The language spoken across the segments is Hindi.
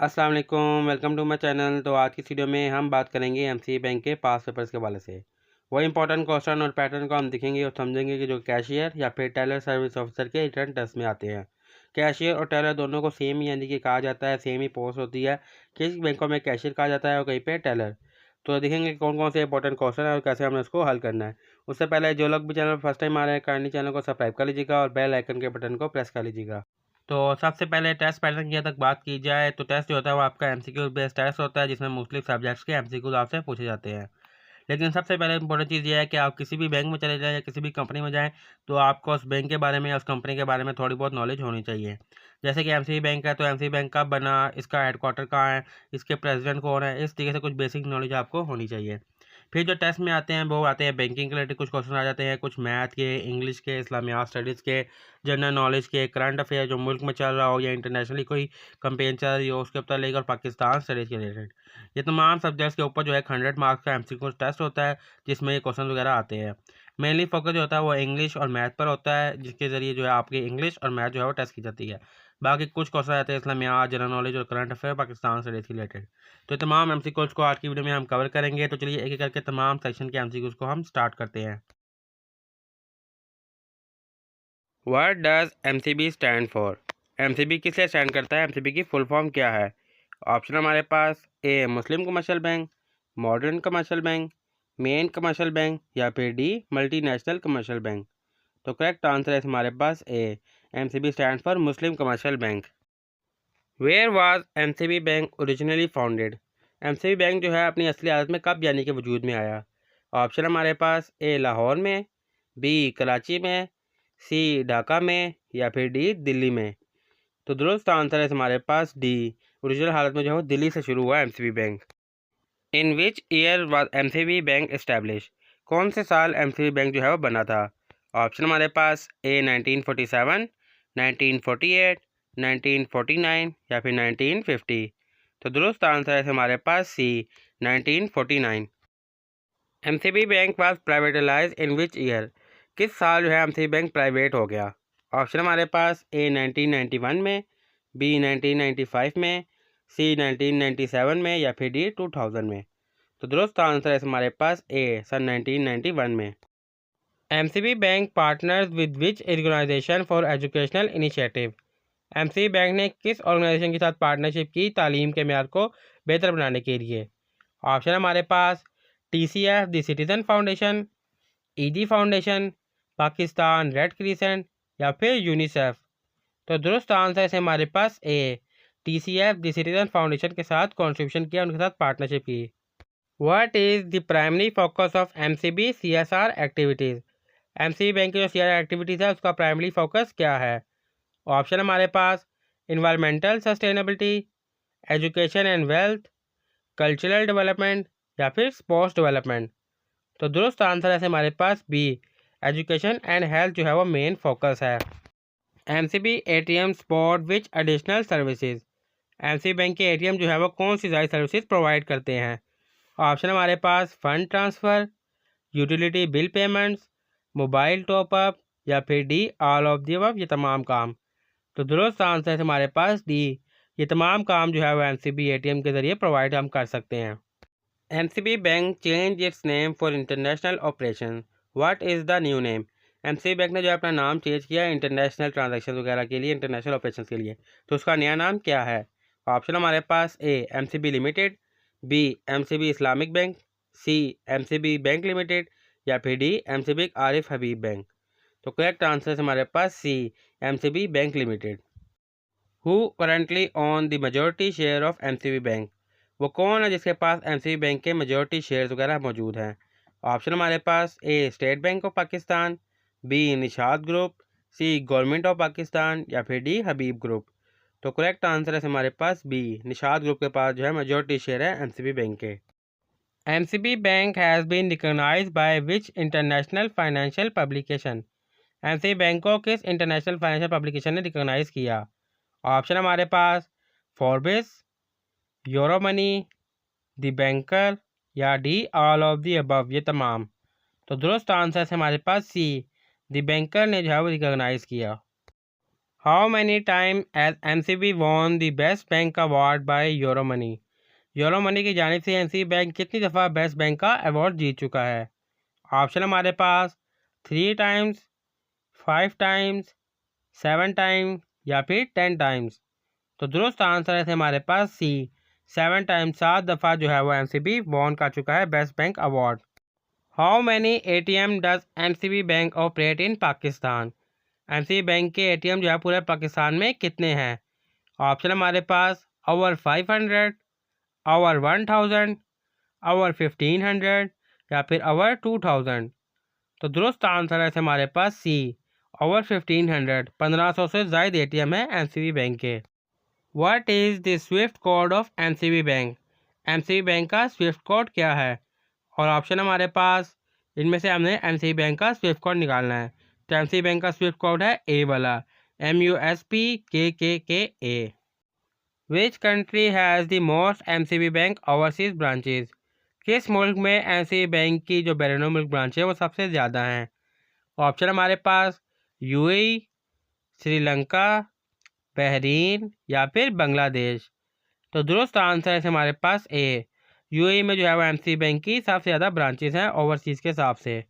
अस्सलाम वालेकुम, वेलकम टू माय चैनल। तो आज की वीडियो में हम बात करेंगे एमसीए बैंक के पास पेपर्स के हवाले से। वही इंपॉर्टेंट क्वेश्चन और पैटर्न को हम दिखेंगे और समझेंगे कि जो कैशियर या फिर टेलर सर्विस ऑफिसर के रिटर्न टेस्ट में आते हैं। कैशियर और टेलर दोनों को सेम ही यानी कि कहा जाता है, सेम ही पोस्ट होती है। किस बैंकों में कैशियर कहा जाता है और कहीं पे टेलर। तो देखेंगे कौन कौन से इंपॉर्टेंट क्वेश्चन है और कैसे हमें उसको हल करना है। उससे पहले जो लोग भी चैनल फर्स्ट टाइम आ रहे हैं, काइंडली चैनल को सब्सक्राइब कर लीजिएगा और बेल आइकन के बटन को प्रेस कर लीजिएगा। तो सबसे पहले टेस्ट पैटर्न की तक बात की जाए तो टेस्ट जो होता है वो आपका एमसीक्यू बेस्ड टेस्ट होता है, जिसमें मुख्तलिफ सब्जेक्ट्स के एमसीक्यूज आपसे पूछे जाते हैं। लेकिन सबसे पहले इंपॉर्टेंट चीज़ ये है कि आप किसी भी बैंक में चले जाएं या किसी भी कंपनी में जाएं तो आपको उस बैंक के बारे में या उस कंपनी के बारे में थोड़ी बहुत नॉलेज होनी चाहिए। जैसे कि एमसीबी बैंक है तो एमसीबी बैंक कब बना, इसका हेडक्वार्टर कहाँ है, इसके प्रेसिडेंट कौन है, इस तरीके से कुछ बेसिक नॉलेज आपको होनी चाहिए। फिर जो टेस्ट में आते हैं वो आते हैं बैंकिंग के रिलेटेड कुछ क्वेश्चन आ जाते हैं, कुछ मैथ के, इंग्लिश के, इस्लामियात स्टडीज़ के, जनरल नॉलेज के, करंट अफेयर जो मुल्क में चल रहा हो या इंटरनेशनली कोई कंपेन चल रही हो उसके ऊपर लेकर, पाकिस्तान स्टडीज़ के रिलेटेड। ये तमाम सब्जेक्ट्स के ऊपर जो है 100 मार्क्स का एमसीक्यू टेस्ट होता है, जिसमें ये क्वेश्चन वगैरह आते हैं। मेनली फोकस जो होता है वो इंग्लिश और मैथ पर होता है, जिसके ज़रिए जो है आपकी इंग्लिश और मैथ जो है वो टेस्ट की जाती है। बाकी कुछ क्वेश्चन आते हैं इस्लामियात, जनरल नॉलेज और करंट अफेयर पाकिस्तान से रिलेटेड। तो तमाम एमसीक्यूज को आज की वीडियो में हम कवर करेंगे। तो चलिए एक एक करके तमाम सेक्शन के एमसीक्यूज को हम स्टार्ट करते हैं। What does MCB stand for? MCB किस लिए स्टैंड करता है, एमसीबी की फुल फॉर्म क्या है? ऑप्शन हमारे पास A Muslim commercial bank, modern commercial bank, main commercial bank या फिर डी मल्टीनेशनल कमर्शियल बैंक। तो करेक्ट आंसर है हमारे पास A, MCB stand for Muslim commercial bank. Where was MCB bank originally founded? MCB bank जो है अपनी असली हालत में कब यानी कि वजूद में आया? ऑप्शन हमारे पास ए लाहौर में, बी कराची में, सी ढाका में या फिर डी दिल्ली में। तो दुरुस्त आंसर है हमारे पास डी, ओरिजिनल हालत में जो है वो दिल्ली से शुरू हुआ MCB bank. In which year was MCB bank establish? कौन से साल एमसीबी बैंक जो है वो बना था? ऑप्शन हमारे पास ए 1947, 1948, 1949 या फिर 1950। तो दुरुस्त आंसर है हमारे पास C, 1949। MCB bank was privatize in which year? किस साल जो है एमसीबी बैंक प्राइवेट हो गया? ऑप्शन हमारे पास ए 1991 में, बी 1995 में, सी 1997 में या फिर डी 2000 में। तो दुरुस्त आंसर है हमारे पास ए, सन 1991 में। MCB bank partners with which organization for educational initiative? MCB bank ने किस ऑर्गेनाइजेशन के साथ पार्टनरशिप की तालीम के मेयार को बेहतर बनाने के लिए? ऑप्शन हमारे पास टीसीएफ द सिटीजन फाउंडेशन, ईदी फाउंडेशन, पाकिस्तान रेड क्रिसेंट या फिर यूनिसेफ। तो दुरुस्त आंसर है हमारे पास ए, टीसीएफ द सिटीजन फाउंडेशन के साथ कॉन्ट्रीब्यूशन किया, उनके साथ पार्टनरशिप की। What is the primary focus of MCB CSR activities? MCB bank की जो सीएसआर एक्टिविटीज़ है उसका प्राइमरी फोकस क्या है? ऑप्शन हमारे पास environmental sustainability, education and wealth, cultural development या फिर स्पोर्ट्स डेवलपमेंट। तो दुरुस्त आंसर है हमारे पास बी, एजुकेशन एंड हेल्थ जो है वो मेन फोकस है। MCB ATM support which additional services? MCB bank के एटीएम जो है वो कौन सी ज़्यादा सर्विसेज प्रोवाइड करते हैं? ऑप्शन हमारे पास fund transfer, utility bill payments, mobile top up या फिर D all of the above, ये तमाम काम। तो दुरुस्त आंसर है हमारे पास डी, ये तमाम काम जो है वो एमसीबी एटीएम के ज़रिए प्रोवाइड हम कर सकते हैं। MCB bank change it's name for international operation, what is the new name? MCB bank ने जो अपना नाम चेंज किया इंटरनेशनल ट्रांजैक्शन वगैरह के लिए, इंटरनेशनल ऑपरेशन के लिए, तो उसका नया नाम क्या है? ऑप्शन हमारे पास A MCB limited, B MCB Islamic bank, C MCB bank limited या फिर D MCB Arif Habib bank. तो करेक्ट आंसर है हमारे पास C, MCB bank limited. Who currently own the majority share of MCB bank? वो कौन है जिसके पास एमसीबी बैंक के मेजॉरिटी शेयर्स वगैरह मौजूद हैं? ऑप्शन हमारे पास A State bank of Pakistan, B Nishat group, C government of Pakistan या फिर डी हबीब ग्रुप। तो करेक्ट आंसर है हमारे पास बी, निशात ग्रुप के पास जो है मेजॉरिटी शेयर है एमसीबी बैंक के। MCB bank has been recognised by which international financial publication? MCB bank को किस इंटरनेशनल फाइनेंशियल पब्लिकेशन ने रिकॉग्नाइज किया? ऑप्शन हमारे पास Forbes, Euromoney, the banker या D all of the above, ये तमाम। तो दुरुस्त आंसर है हमारे पास सी, द बैंकर ने जो है वो रिकॉग्नाइज किया। How many time as MCB won the best bank award by Euromoney. Euromoney की जानिब से एमसीबी बैंक कितनी दफ़ा बेस्ट बैंक का अवार्ड जीत चुका है। ऑप्शन हमारे पास 3 टाइम्स, 5 टाइम्स, 7 टाइम्स या फिर 10 टाइम्स। तो दुरुस्त आंसर है हमारे पास सी, 7 टाइम्स, 7 दफ़ा जो है वो एमसीबी वॉन कर चुका है best bank award. How many ATM does MCB bank operate in Pakistan. MCB bank के एटीएम जो है पूरे पाकिस्तान में कितने हैं। ऑप्शन हमारे पास ओवर 500, ओवर 1000, ओवर 1500 या फिर ओवर 2000। तो दुरुस्त आंसर है हमारे पास सी, ओवर 1500, 1500 से ज़ायद एटीएम है एमसीबी बैंक के। What is the Swift code of MCB bank. MCB bank का स्विफ्ट कोड क्या है। और ऑप्शन हमारे पास इनमें से हमने एमसीबी बैंक का स्विफ्ट कोड निकालना है। तो एमसीबी बैंक का स्विफ्ट कोड है ए वाला, MUSPKKKA। Which country has the most MCB bank overseas branches. किस मुल्क में एमसीबी बैंक की जो बैरून मुल्क ब्रांच है वो सबसे ज़्यादा हैं। ऑप्शन हमारे पास यूएई, श्रीलंका, बहरीन या फिर बांग्लादेश। तो दुरुस्त आंसर है हमारे पास ए, यूएई में जो है वो एमसीबी बैंक की सबसे ज़्यादा ब्रांचेस हैं ओवरसीज़ के हिसाब से।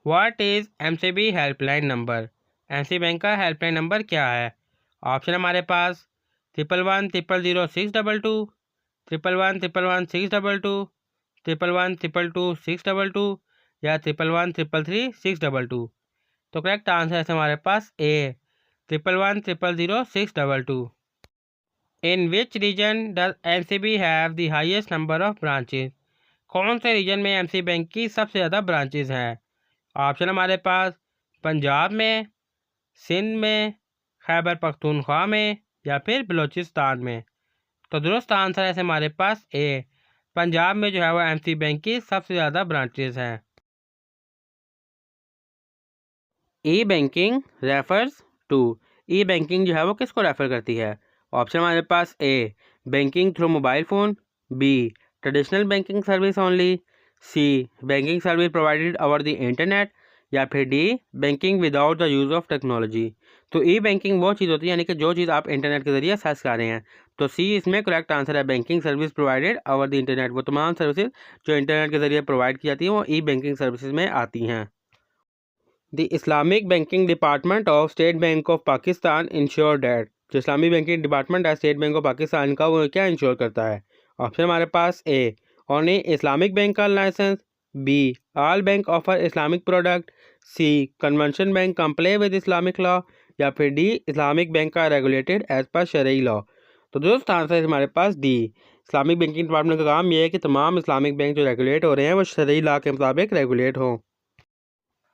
What is MCB helpline number. MCB bank का हेल्पलाइन नंबर क्या है। ऑप्शन हमारे पास 11100622, 11111622, 11122622 या 11333622। तो करेक्ट आंसर है हमारे पास A, 11100622। In which region does MCB have the highest number of branches. कौन से रीजन में एमसीबी बैंक की सबसे ज़्यादा ब्रांचेज हैं। ऑप्शन हमारे पास पंजाब में, सिंध में, खैबर पख्तूनख्वा में या फिर बलूचिस्तान में। तो दुरुस्त आंसर है हमारे पास ए, पंजाब में जो है वो एमसीबी बैंक की सबसे ज़्यादा ब्रांचेज हैं। E banking refers to. E banking जो है वो किसको रेफ़र करती है। ऑप्शन हमारे पास ए, banking through mobile phone, B, traditional banking service only, C, banking service provided over the internet या फिर D, banking without the use of technology. तो ई बैंकिंग वो चीज़ होती है यानी कि जो चीज़ आप इंटरनेट के ज़रिए एक्सेस कर रहे हैं। तो सी इसमें करेक्ट आंसर है, banking service provided over the internet. वो तमाम सर्विसेज जो इंटरनेट के ज़रिए प्रोवाइड की जाती हैं वो ई बैंकिंग सर्विसेज में आती हैं। The Islamic banking department of State bank of Pakistan ensure that. जो इस्लामिक बैंकिंग डिपार्टमेंट है स्टेट बैंक ऑफ पाकिस्तान का वो क्या इंश्योर करता है। ऑप्शन हमारे पास ए, ओनली इस्लामिक बैंक का licence, b, all bank offer Islamic product, c, convention bank comply with Islamic law या फिर डी, इस्लामिक बैंक का रेगुलेटेड एज पर शरई लॉ। तो दोस्त आंसर है हमारे पास डी, इस्लामिक बैंकिंग डिपार्टमेंट का काम यह है कि तमाम इस्लामिक बैंक जो रेगुलेट हो रहे हैं वो शरई लॉ के मुताबिक रेगुलेट हों।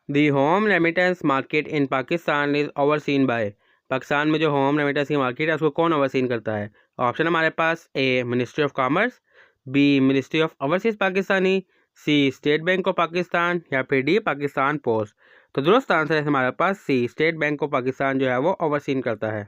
The home remittance market in Pakistan is overseen by. Pakistan में जो होम रेमिटेंस की मार्केट है उसको कौन ओवरसीन करता है। ऑप्शन हमारे पास ए, ministry of commerce, B, ministry of overseas Pakistani, C, state bank of Pakistan या फिर डी, पाकिस्तान पोस्ट। तो दुरुस्त आंसर है हमारे पास C, state bank of Pakistan जो है वो ओवरसीन करता है।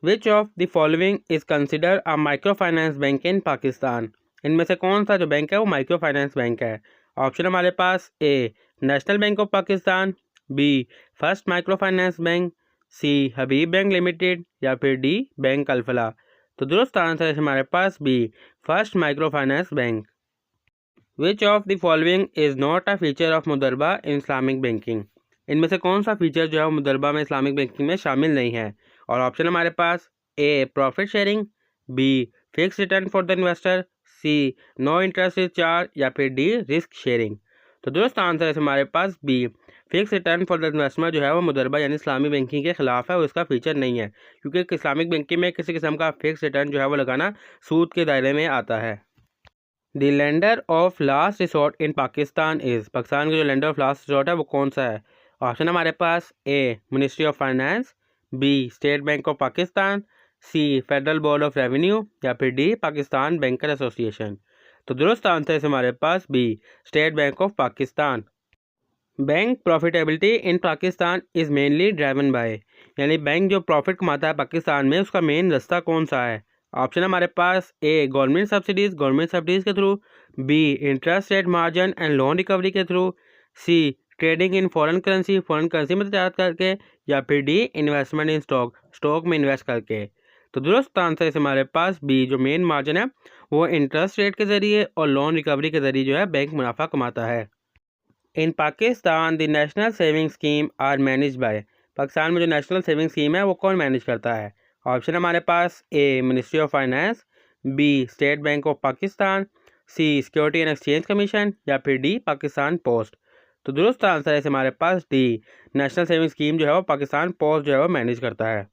Which of the following is consider a micro finance bank in Pakistan. इनमें से कौन सा जो बैंक है वो माइक्रो फाइनेंस बैंक है। ऑप्शन हमारे पास A, national bank of Pakistan, B, first micro finance bank, C, Habib bank limited या फिर डी, बैंक अल्फला। तो दुरुस्त आंसर है हमारे पास B, first micro finance bank. Which of the following is not a feature of मुदरबा इन इस्लामिक बैंकिंग। इनमें से कौन सा फीचर जो है वो मुदरबा में इस्लामिक बैंकिंग में शामिल नहीं है। और ऑप्शन हमारे पास A, profit sharing, B, fix return for the investor, C, no interest is charge या फिर डी, रिस्क शेयरिंग। तो दोस्त आंसर है हमारे पास B, fix return for the investment जो है वो मुदरबा यानी इस्लामी बैंकिंग के खिलाफ है और इसका फीचर नहीं है, क्योंकि इस्लामिक बैंकिंग में किसी किस्म का फिक्स रिटर्न जो है वो लगाना सूद के दायरे में आता है। The lender of last resort in Pakistan is. Pakistan का जो लेंडर ऑफ लास्ट रिसोर्ट है वो कौन सा है। ऑप्शन हमारे पास ए, ministry of finance, B, state bank of Pakistan, C, federal board of revenue या फिर डी, पाकिस्तान बैंकर एसोसिएशन। तो दुरुस्त आंसर है हमारे पास B, state bank of Pakistan. Bank profitability in Pakistan is mainly driven by. यानी बैंक जो प्रॉफिट कमाता है पाकिस्तान में उसका मेन रास्ता कौन सा है। ऑप्शन हमारे पास ए, गवर्नमेंट सब्सिडीज़ के through, B, interest rate margin and loan recovery के through, C, trading in foreign currency में तजारत करके, या फिर डी इन्वेस्टमेंट इन स्टॉक में इन्वेस्ट करके। तो दुरुस्त आंसर है हमारे पास बी, जो मेन मार्जिन है वो इंटरेस्ट रेट के ज़रिए और लोन रिकवरी के ज़रिए जो है बैंक मुनाफा कमाता है। In Pakistan the national saving scheme are manage by, Pakistan में जो नेशनल सेविंग स्कीम है वो कौन मैनेज करता है? ऑप्शन हमारे पास ए ministry of finance, B state bank of Pakistan, C security and exchange commission, या फिर डी पाकिस्तान पोस्ट। तो दुरुस्त आंसर है हमारे पास डी, नेशनल सेविंग स्कीम जो है वो पाकिस्तान पोस्ट जो है वो मैनेज करता है।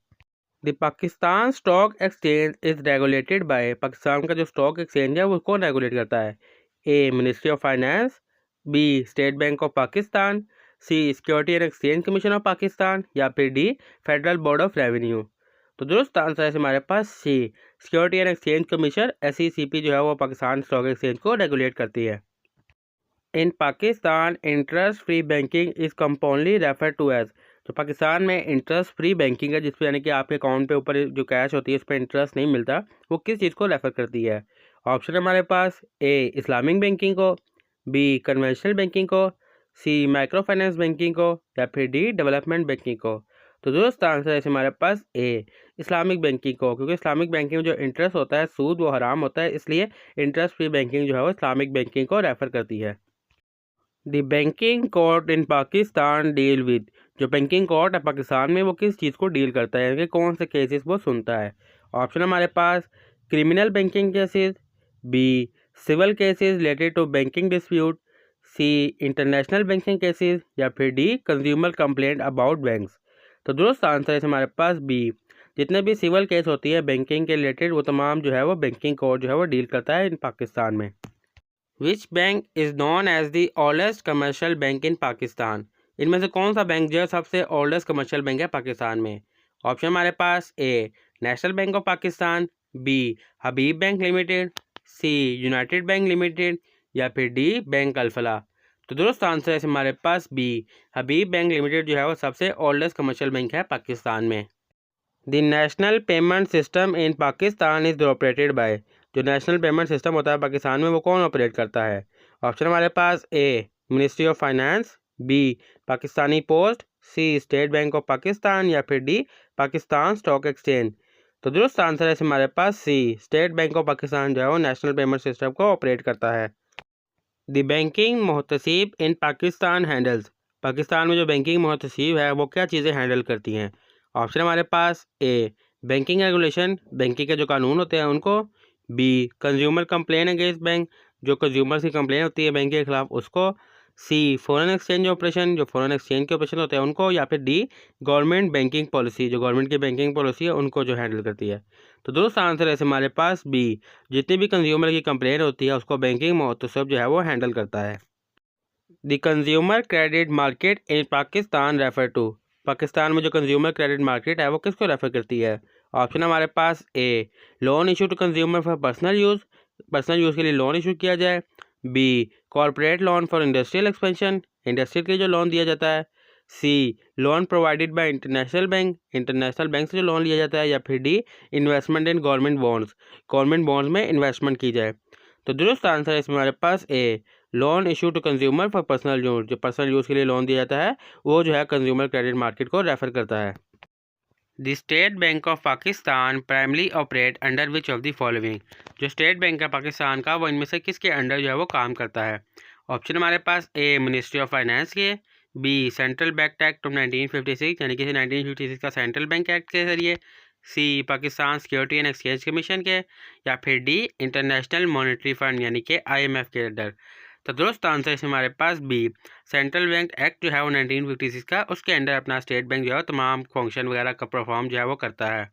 The Pakistan stock exchange is regulated by, Pakistan का जो स्टॉक एक्सचेंज है वो कौन रेगुलेट करता है? A ministry of finance, B state bank of Pakistan, C security and exchange commission of Pakistan, या फिर D federal board of revenue. तो दुरुस्त आंसर है हमारे पास C, security and exchange commission SECP जो है वो पाकिस्तान स्टॉक एक्सचेंज को रेगुलेट करती है। In Pakistan interest free banking is commonly refer to as, तो पाकिस्तान में इंटरेस्ट फ्री बैंकिंग है जिसपे यानी कि आपके अकाउंट पे ऊपर जो कैश होती है उस पर इंटरेस्ट नहीं मिलता, वो किस चीज़ को रेफ़र करती है? ऑप्शन हमारे पास ए इस्लामिक बैंकिंग को, बी कन्वेंशनल बैंकिंग को, सी माइक्रो फाइनेंस बैंकिंग को, या फिर डी डेवलपमेंट बैंकिंग को। तो दोस्त आंसर है हमारे पास ए इस्लामिक बैंकिंग को, क्योंकि इस्लामिक बैंकिंग में जो इंटरेस्ट होता है सूद वो हराम होता है, इसलिए इंटरेस्ट फ्री बैंकिंग जो है वो इस्लामिक बैंकिंग को रेफ़र करती है। The banking court in Pakistan deal with, जो बैंकिंग कोर्ट है पाकिस्तान में वो किस चीज़ को डील करता है, कि कौन से केसेस वो सुनता है? ऑप्शन हमारे पास criminal banking cases, B civil cases related to banking dispute, C international banking cases, या फिर D consumer complaint about banks. तो दुरुस्त आंसर है हमारे पास बी, जितने भी सिविल केस होती है बैंकिंग के रिलेटेड वो तमाम जो है वो बैंकिंग कोर्ट जो है वो डील करता है इन पाकिस्तान में। Which bank is known as the oldest commercial bank in Pakistan, इनमें से कौन सा बैंक जो है सबसे ओल्डेस्ट कमर्शियल बैंक है पाकिस्तान में? ऑप्शन हमारे पास A national bank of Pakistan, B Habib bank limited, C united bank limited, या फिर डी बैंक अल्फला। तो दुरुस्त आंसर है हमारे पास बी, हबीब बैंक लिमिटेड जो है वो सबसे ओल्डेस्ट कमर्शियल बैंक है पाकिस्तान में। The national payment system in Pakistan is operated by, जो नेशनल पेमेंट सिस्टम होता है पाकिस्तान में वो कौन ऑपरेट करता है? ऑप्शन हमारे पास ए ministry of finance, B Pakistani post, C state bank of Pakistan, या फिर डी पाकिस्तान स्टॉक एक्सचेंज। तो दुरुस्त आंसर है हमारे पास C, state bank of Pakistan जो है वो नेशनल पेमेंट सिस्टम को ऑपरेट करता है। The banking Mohtasib in Pakistan handles, Pakistan में जो बैंकिंग मोहतसीब है वो क्या चीज़ें हैंडल करती हैं? ऑप्शन हमारे पास ए बैंकिंग रेगुलेशन, बैंकिंग के जो कानून होते हैं उनको, b consumer complain against bank, जो कंज्यूमर की कंप्लेन होती है बैंक के खिलाफ उसको, सी फॉरेन एक्सचेंज ऑपरेशन, जो फॉरेन एक्सचेंज के ऑपरेशन होते हैं उनको, या फिर डी गवर्नमेंट बैंकिंग पॉलिसी, जो गवर्नमेंट की बैंकिंग पॉलिसी है उनको जो हैंडल करती है। तो दोस्तों आंसर है हमारे पास बी, जितनी भी कंज्यूमर की कंप्लेन होती है उसको बैंकिंग मोहतसब जो है वो हैंडल करता है। The consumer credit market in Pakistan refer to, Pakistan में जो कंज्यूमर क्रेडिट मार्केट है वो किसको रेफर करती है? ऑप्शन हमारे पास A loan issue to consumer for personal use के लिए लोन इशू किया जाए, B corporate loan for industrial expansion, industry के लिए जो लोन दिया जाता है, C loan provided by international bank से जो लोन लिया जाता है, या फिर D investment in government bonds में इन्वेस्टमेंट की जाए। तो दुरुस्त आंसर है इसमें हमारे पास A loan issue to consumer for personal use, जो पर्सनल यूज़ के लिए लोन दिया जाता है वो जो है कंज्यूमर क्रेडिट मार्केट को रेफर करता है। The state bank of Pakistan primarily operate under which of the following, जो स्टेट बैंक है पाकिस्तान का वो इनमें से किसके अंडर जो है वो काम करता है? ऑप्शन हमारे पास ए मिनिस्ट्री ऑफ फाइनेंस के, b central bank act of 1956 यानी कि 1956 का सेंट्रल बैंक एक्ट के जरिए, C Pakistan security and exchange commission के, या फिर डी इंटरनेशनल मॉनेटरी फंड यानी कि IMF के अंडर। तो दोस्त आंसर है हमारे पास बी, सेंट्रल बैंक एक्ट जो है वो 1956 का, उसके अंडर अपना स्टेट बैंक जो है तमाम फंक्शन वगैरह का परफॉर्म जो है वो करता है।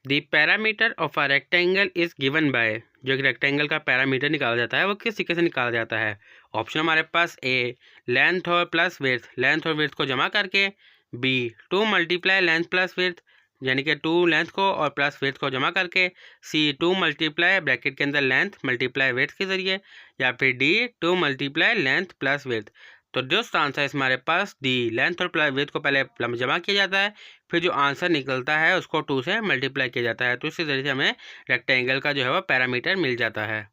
The parameter of a rectangle is given by, जो एक रेक्टेंगल का पैरामीटर निकाला जाता है वो किस तरीके से निकाला जाता है? ऑप्शन हमारे पास ए लेंथ और प्लस विड्थ को जमा करके, b 2 multiply length plus width यानी कि 2 लेंथ को और प्लस विड्थ को जमा करके, सी 2 मल्टीप्लाई ब्रैकेट के अंदर लेंथ मल्टीप्लाई विड्थ के जरिए, या फिर D 2 multiply length plus width. तो दोस्त आंसर है हमारे पास डी, लेंथ और प्लस विड्थ को पहले जमा किया जाता है, फिर जो आंसर निकलता है उसको 2 से मल्टीप्लाई किया जाता है, तो इसी जरिए से हमें रेक्टेंगल का जो है वो पैरामीटर मिल जाता है।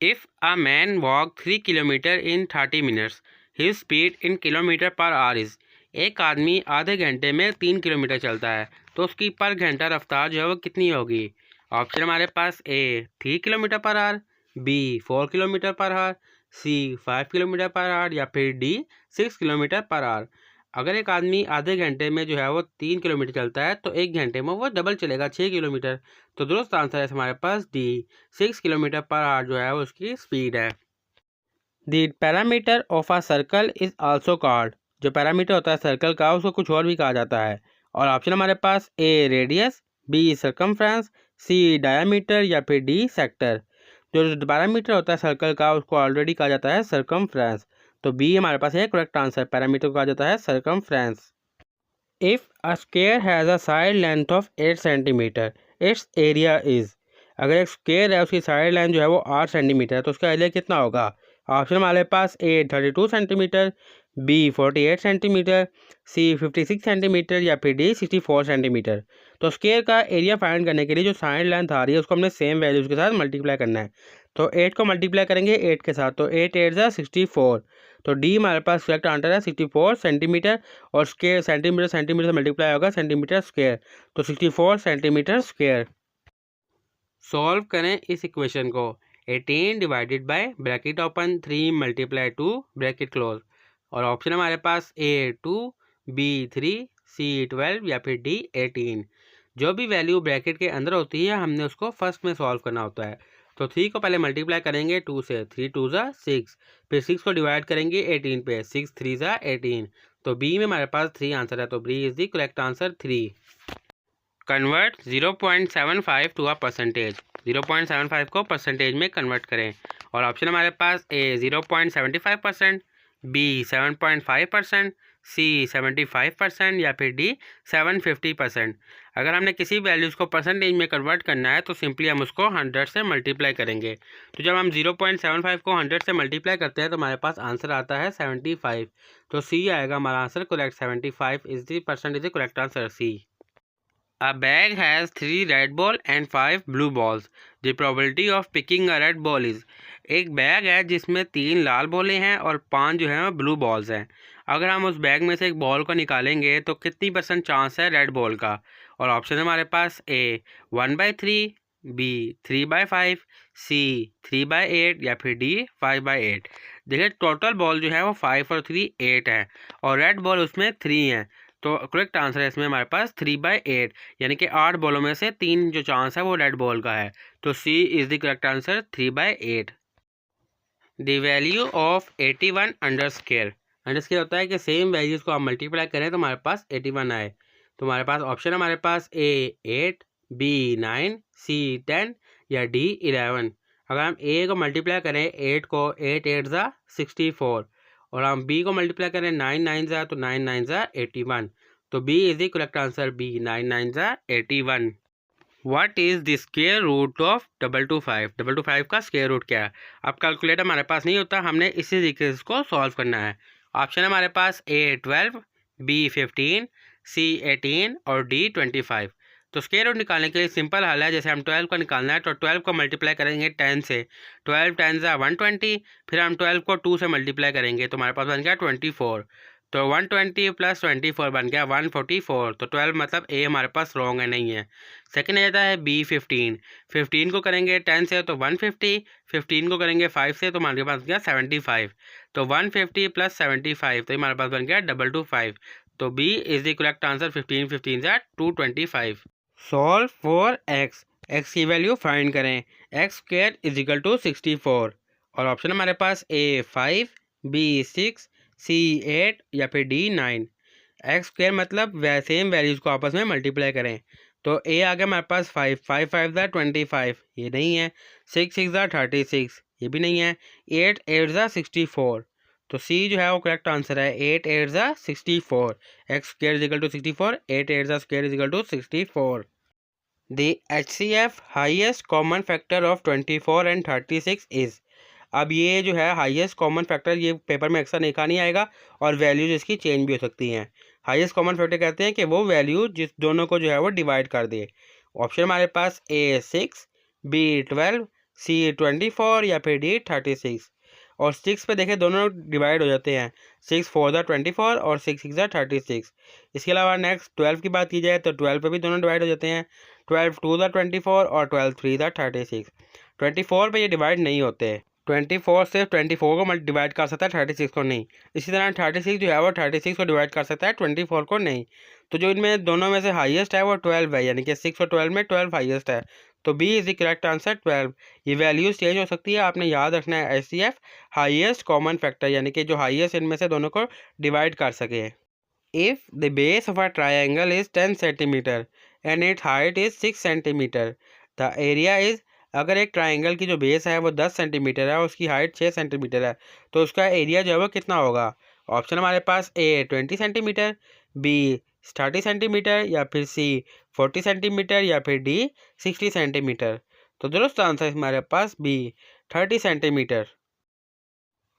If a man walk 3 kilometre in 30 minutes his speed in kilometre per our is. एक आदमी आधे घंटे में 3 किलोमीटर चलता है तो उसकी पर घंटा रफ्तार जो है वो कितनी होगी। ऑप्शन हमारे पास A 3 kilometre per hour, B 4 kilometre per hour, C 5 kilometre per hour या फिर डी 6 किलोमीटर पर आवर। अगर एक आदमी आधे घंटे में जो है वो 3 किलोमीटर चलता है तो एक घंटे में वो डबल चलेगा 6 किलोमीटर। तो दुरुस्त आंसर है हमारे पास डी 6 किलोमीटर पर आवर जो है वो उसकी स्पीड है। The parameter of a circle is also called. जो पैरामीटर होता है सर्कल का उसको कुछ और भी कहा जाता है। और ऑप्शन हमारे पास ए रेडियस, बी सर्कमफ्रेंस, सी डायामीटर या फिर डी सेक्टर। जो पैरामीटर होता है सर्कल का उसको ऑलरेडी कहा जाता है सर्कमफ्रेंस। तो बी हमारे पास है करेक्ट आंसर, पैरामीटर को कहा जाता है circumference. If a square has a side length of 8 centimetre it's area is. अगर एक स्क्वायर है उसकी साइड लाइन जो है वो 8 सेंटीमीटर है तो उसका एरिया कितना होगा। ऑप्शन हमारे पास ए 32 सेंटीमीटर, बी 48 सेंटीमीटर, सी 56 सेंटीमीटर या फिर डी 64 सेंटीमीटर। तो स्क्वायर का एरिया फाइंड करने के लिए जो साइड लेंथ आ रही है उसको हमने सेम वैल्यूज़ के साथ मल्टीप्लाई करना है। तो 8 को मल्टीप्लाई करेंगे 8 के साथ तो 8 8 ज़ा 64। तो डी हमारे पास करेक्ट आंसर है 64 सेंटीमीटर। और स्क्वायर सेंटीमीटर सेंटीमीटर से मल्टीप्लाई होगा सेंटीमीटर स्क्वायर, तो 64 सेंटीमीटर स्क्वायर। सॉल्व करें इस इक्वेशन को। 18 divided by bracket open 3 multiply 2 bracket close. और ऑप्शन हमारे पास ए 2, बी 3, सी 12 या फिर डी 18। जो भी वैल्यू ब्रैकेट के अंदर होती है हमने उसको फर्स्ट में सॉल्व करना होता है। तो 3 को पहले मल्टीप्लाई करेंगे 2 से, 3 2 ज़ा 6, फिर 6 को डिवाइड करेंगे 18 पे, 6 3 ज़ा 18। तो बी में हमारे पास 3 आंसर है, तो B is the correct answer 3। Convert 0.75 to a percentage. 0.75 को परसेंटेज में कन्वर्ट करें। और ऑप्शन हमारे पास ए 0.75%, बी 7.5%, सी 75% या फिर डी 750%। अगर हमने किसी वैल्यूज़ को परसेंटेज में कन्वर्ट करना है तो सिंपली हम उसको 100 से मल्टीप्लाई करेंगे। तो जब हम 0.75 को 100 से मल्टीप्लाई करते हैं तो हमारे पास आंसर आता है 75। तो सी आएगा हमारा answer correct, 75 is the percent is the correct answer C. A bag has 3 red ball and 5 blue balls. The probability of picking a red ball is। एक बैग है जिसमें 3 लाल बॉलें हैं और 5 जो हैं वो ब्लू बॉल्स हैं। अगर हम उस बैग में से एक बॉल को निकालेंगे तो कितनी % चांस है रेड बॉल का। और ऑप्शन हमारे पास ए 1/3, बी 3/5, सी 3/8 या फिर डी 5/8। देखिए टोटल बॉल जो है वो 5 और 3 8 है और रेड बॉल उसमें 3 है। तो करेक्ट आंसर है इसमें हमारे पास 3/8, यानी कि 8 बॉलों में से 3 जो चांस है वो रेड बॉल का है। तो C is the correct answer 3/8। The value of 81 under square. Under square होता है कि सेम वैल्यूज़ को आप मल्टीप्लाई करें तो हमारे पास 81 आए। तो हमारे पास ऑप्शन हमारे पास ए 8, बी 9, सी 10 या डी 11। अगर हम ए को मल्टीप्लाई करें 8 को, 8 8 ज़ा 64। और हम बी को मल्टीप्लाई करें 9 9 ज़ा तो 9 9 ज़ा 81। तो B is the correct answer, B 9 9 ज़ा 81। What is the square root of 225। 225 का स्क्वायर रूट क्या है। अब कैलकुलेटर हमारे पास नहीं होता, हमने इसी तरीके से इसको सॉल्व करना है। ऑप्शन हमारे पास ए 12, बी 15, सी 18 और डी 25। तो स्क्वायर रूट निकालने के लिए सिंपल हल है। जैसे हम 12 को निकालना है तो 12 को मल्टीप्लाई करेंगे 10 से, 12 10 ज़ा 120। फिर हम 12 को 2 से मल्टीप्लाई करेंगे तो हमारे पास बन गया 24। तो 120 प्लस 24 बन गया 144। तो 12 मतलब ए हमारे पास रॉन्ग है, नहीं है। सेकंड आता है बी 15। 15 को करेंगे 10 से तो 150, 15 को करेंगे 5 से तो हमारे पास गया 75। तो 150 प्लस 75 तो हमारे पास बन गया 225। तो B is the correct answer, 15 15 ज़ा 225। Solve for x. एक्स की वैल्यू फाइंड करें। X square is equal to 64। और ऑप्शन हमारे पास ए 5, बी 6, सी 8 या फिर डी 9। एक्स स्क्वायर मतलब सेम वैल्यूज़ को आपस में मल्टीप्लाई करें। तो ए आ गया हमारे पास 5, 5 5 ज़ा 25, ये नहीं है। 6 6 ज़ा 36, ये भी नहीं है। 8 8 ज़ा 64। तो सी जो है वो करेक्ट आंसर है, 8 8 ज़ा 64। X square is equal to 64, 8 8 ज़ा square is equal to 64। The HCF highest common factor of 24 and 36 is. अब ये जो है हाईएस्ट कॉमन फैक्टर, ये पेपर में अक्सर लिखा नहीं आएगा और वैल्यूज इसकी चेंज भी हो सकती हैं। हाईएस्ट कॉमन फैक्टर कहते हैं कि वो वैल्यू जिस दोनों को जो है वो डिवाइड कर दे। ऑप्शन हमारे पास ए 6, बी 12, सी 24 या फिर डी 36। और 6 पे देखें दोनों डिवाइड हो जाते हैं, 6 4 ज़ा 24 और 6 6 ज़ा 36। इसके अलावा नेक्स्ट 12 की बात की जाए तो 12 पे भी दोनों डिवाइड हो जाते हैं, 12 2 ज़ा 24 और 12 3 ज़ा 36। 24 पे ये डिवाइड नहीं होते, 24 सिर्फ 24 को डिवाइड कर सकता है, 36 को नहीं। इसी तरह 36 जो है वो 36 को डिवाइड कर सकता है, 24 को नहीं। तो जो इनमें दोनों में से हाईएस्ट है वो 12 है, यानी कि 6 और 12 में 12 हाईएस्ट है। तो B is the correct answer 12। ये वैल्यूज चेंज हो सकती है, आपने याद रखना है HCF हाईएस्ट कॉमन फैक्टर, यानी कि जो हाईएस्ट इनमें से दोनों को डिवाइड कर सके। If the base of a triangle is 10 centimetre and it's height is 6 centimetre, the area is, अगर एक ट्राइंगल की जो बेस है वो 10 सेंटीमीटर है और उसकी हाइट 6 सेंटीमीटर है, तो उसका एरिया जो है वो कितना होगा? ऑप्शन हमारे पास ए 20 सेंटीमीटर, बी 30 सेंटीमीटर या फिर सी 40 सेंटीमीटर या फिर डी 60 सेंटीमीटर। तो दुरुस्त आंसर हमारे पास B 30 centimetre.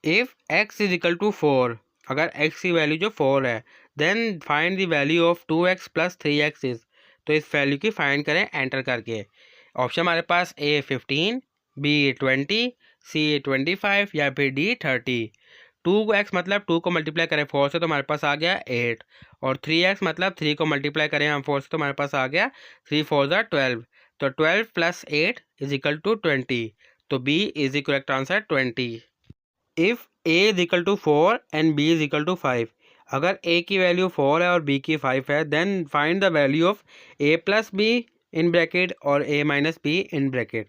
If x is equal to 4, अगर x की वैल्यू जो 4 है, then find the value of 2x plus 3x is, तो इस वैल्यू की फाइंड करें एंटर करके। ऑप्शन हमारे पास ए 15, बी 20, सी 25 या फिर डी 30। 2x मतलब 2 को मल्टीप्लाई करें 4 से तो हमारे पास आ गया 8, और 3x मतलब 3 को मल्टीप्लाई करें हम 4 से तो हमारे पास आ गया 3 4 ज़ा 12। तो 12 प्लस 8 इज इक्वल टू 20, तो B is the correct answer 20। If a is equal to 4 and b is equal to 5, अगर a की वैल्यू 4 है और b की 5 है, then find the value of a plus b in bracket और a minus b in bracket.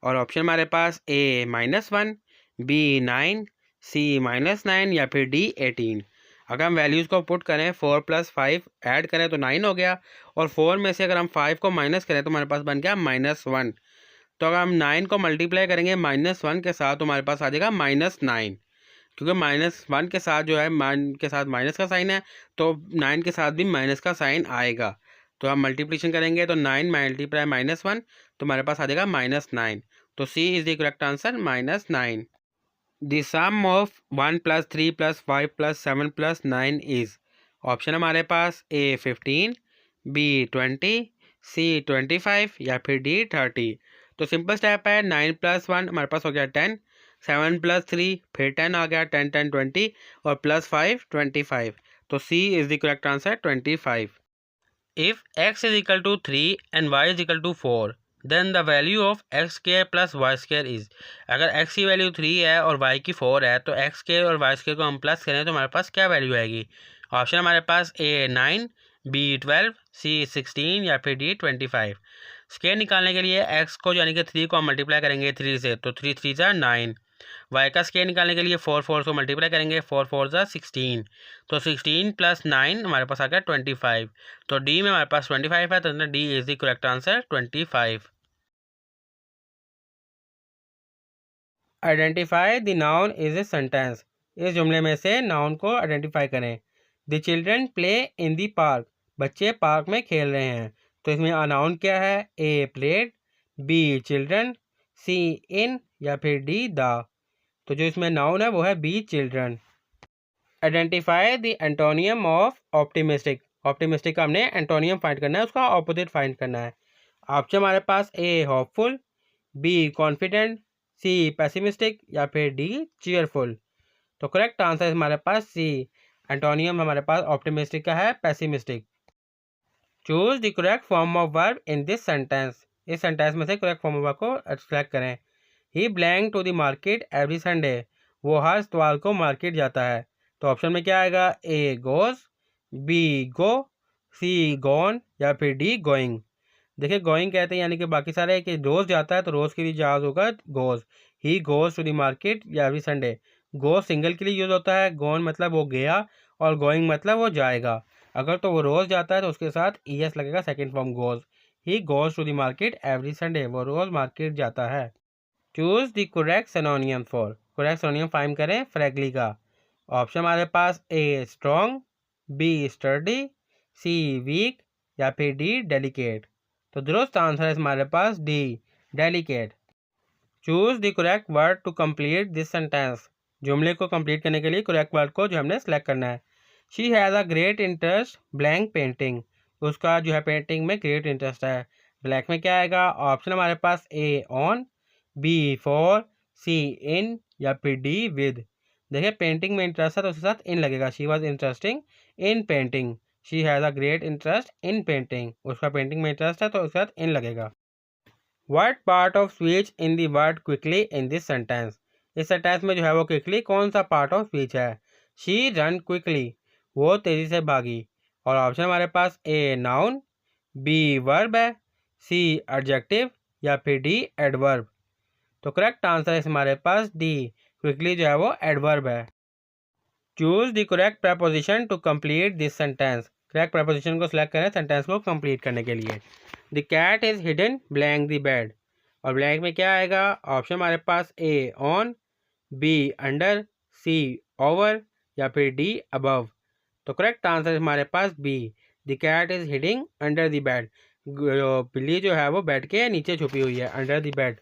और ऑप्शन हमारे पास a -1, b 9, c -9 या फिर d 18। अगर हम वैल्यूज़ को पुट करें 4 प्लस 5 ऐड करें तो 9 हो गया, और 4 में से अगर हम 5 को माइनस करें तो हमारे पास बन गया -1। तो अगर हम 9 को मल्टीप्लाई करेंगे -1 के साथ तो हमारे पास आ जाएगा -9, क्योंकि -1 के साथ जो है मान के साथ माइनस का साइन है, तो 9 के साथ भी माइनस का साइन आएगा। तो हम मल्टीप्लिकेशन करेंगे तो 9 मल्टीप्लाई -1 तो हमारे पास आ जाएगा -9। तो C is the correct answer -9। The sum of 1 plus 3 plus 5 plus 7 plus 9 is, option हमारे पास ए 15, बी 20, सी 25 या फिर डी 30। तो सिंपल स्टेप है, 9 प्लस 1 हमारे पास हो गया 10, 7 प्लस 3 फिर 10 आ गया, 10 10 20 और प्लस 5 25। तो C is the correct answer 25। If x is equal to 3 and y is equal to 4, then the value of X square plus Y square is, अगर x की वैल्यू 3 है और y की 4 है, तो एक्स स्क्र और वाई स्क्र को हम प्लस करें तो हमारे पास क्या वैल्यू आएगी? ऑप्शन हमारे पास ए 9, बी 12, सी 16 या फिर डी 25। स्क्र निकालने के लिए x को यानी कि 3 को हम मल्टीप्लाई करेंगे 3 से, तो 3 3 ज़ा 9। y का स्क्वायर निकालने के लिए 4 4 को मल्टीप्लाई करेंगे, 4 4 ज़ा 16। तो 16 प्लस 9 हमारे पास आ गया 25। तो डी में हमारे पास 25 है, तो D is the correct answer 25। Identify the noun is a sentence, इस जुमले में से नाउन को आइडेंटिफाई करें। The children play in the park, बच्चे पार्क में खेल रहे हैं। तो इसमें नाउन क्या है? ए प्लेड, बी चिल्ड्रन, सी इन या फिर डी द। तो जो इसमें नाउन है वो है B children. Identify the antonym of optimistic, optimistic का हमने एंटोनियम फाइंड करना है, उसका ऑपोजिट फाइंड करना है। ऑप्शन हमारे पास A hopeful, B confident, C pessimistic या फिर डी चीयरफुल। तो करेक्ट आंसर हमारे पास सी, एंटोनियम हमारे पास ऑप्टिमिस्टिक का है pessimistic. Choose the correct form of verb in this sentence, इस सेंटेंस में से करेक्ट फॉर्म ऑफ वर्ब को सिलेक्ट करें। He blank to the market every Sunday, वो हर इतवार को मार्केट जाता है। तो ऑप्शन में क्या आएगा? A goes, B go, C gone या फिर डी गोइंग। देखिए गोइंग कहते हैं यानी कि बाकी सारे कि रोज़ जाता है, तो रोज़ के लिए जहाज होगा goes. He goes to the market या एवरी संडे, गो सिंगल के लिए यूज़ होता है, गोन मतलब वो गया और गोइंग मतलब वो जाएगा। अगर तो वो रोज़ जाता है तो उसके साथ ES लगेगा, second form goes. He goes to the market every Sunday, वो रोज़ मार्केट जाता है। Choose the correct synonym for, correct synonym find करें फ्रैगली का। ऑप्शन हमारे पास A strong, B sturdy, C weak या फिर डी डेलिकेट। तो दुरुस्त आंसर है हमारे पास D delicate. Choose the correct word to complete this sentence, जुमले को कंप्लीट करने के लिए करेक्ट वर्ड को जो हमने सेलेक्ट करना है। She has a great interest blank painting, उसका जो है पेंटिंग में ग्रेट इंटरेस्ट है। ब्लैक में क्या आएगा? ऑप्शन हमारे पास ए ऑन, बी फॉर, सी इन या फिर डी विद। देखिए पेंटिंग में इंटरेस्ट है तो उसके साथ इन लगेगा। She was interesting in painting, she has a great interest in painting, उसका पेंटिंग में इंटरेस्ट है तो उसके साथ इन लगेगा। What part of speech in the word quickly in this sentence? इस सेंटेंस में जो है वो क्विकली कौन सा पार्ट ऑफ स्पीच है? She run quickly, वो तेजी से भागी। और ऑप्शन हमारे पास ए नाउन, बी वर्ब है, सी एडजेक्टिव या फिर डी एडवर्ब। तो करेक्ट आंसर है हमारे पास डी, क्विकली जो है वो एडवर्ब है। Choose the correct preposition to complete this sentence. Correct preposition को सिलेक्ट करें सेंटेंस को कंप्लीट करने के लिए। The cat is hidden blank the bed, और ब्लैंक में क्या आएगा? ऑप्शन हमारे पास A on, B under, C over या फिर डी अबव। तो करेक्ट आंसर हमारे पास B, the cat is hiding under the bed. बिल्ली जो है वो बेड के नीचे छुपी हुई है, under the bed.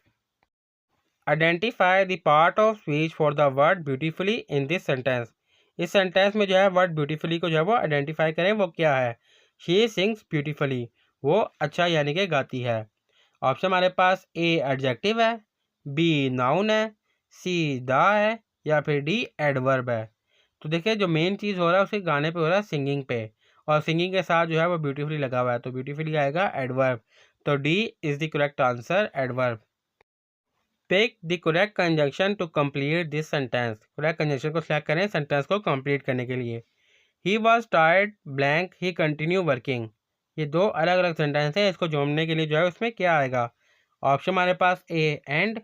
Identify the part of speech for the word beautifully in this sentence. इस सेंटेंस में जो है वर्ड ब्यूटीफुली को जो है वो आइडेंटिफाई करें, वो क्या है? शी सिंग्स ब्यूटीफुली, वो अच्छा यानी कि गाती है। ऑप्शन हमारे पास ए एडजेक्टिव है, बी नाउन है, सी द है या फिर डी एडवर्ब है। तो देखिए जो मेन चीज़ हो रहा है उसके गाने पे हो रहा है, सिंगिंग पे, और सिंगिंग के साथ जो है वो ब्यूटीफुली लगा हुआ है, तो ब्यूटीफुली आएगा एडवर्ब। तो D is the correct answer, adverb. Pick the correct conjunction to complete this sentence. Correct conjunction को सिलेक्ट करें सेंटेंस को कंप्लीट करने के लिए। He was tired blank he continue working. ये दो अलग अलग सेंटेंस है, इसको जोड़ने के लिए जो है उसमें क्या आएगा? ऑप्शन हमारे पास A and,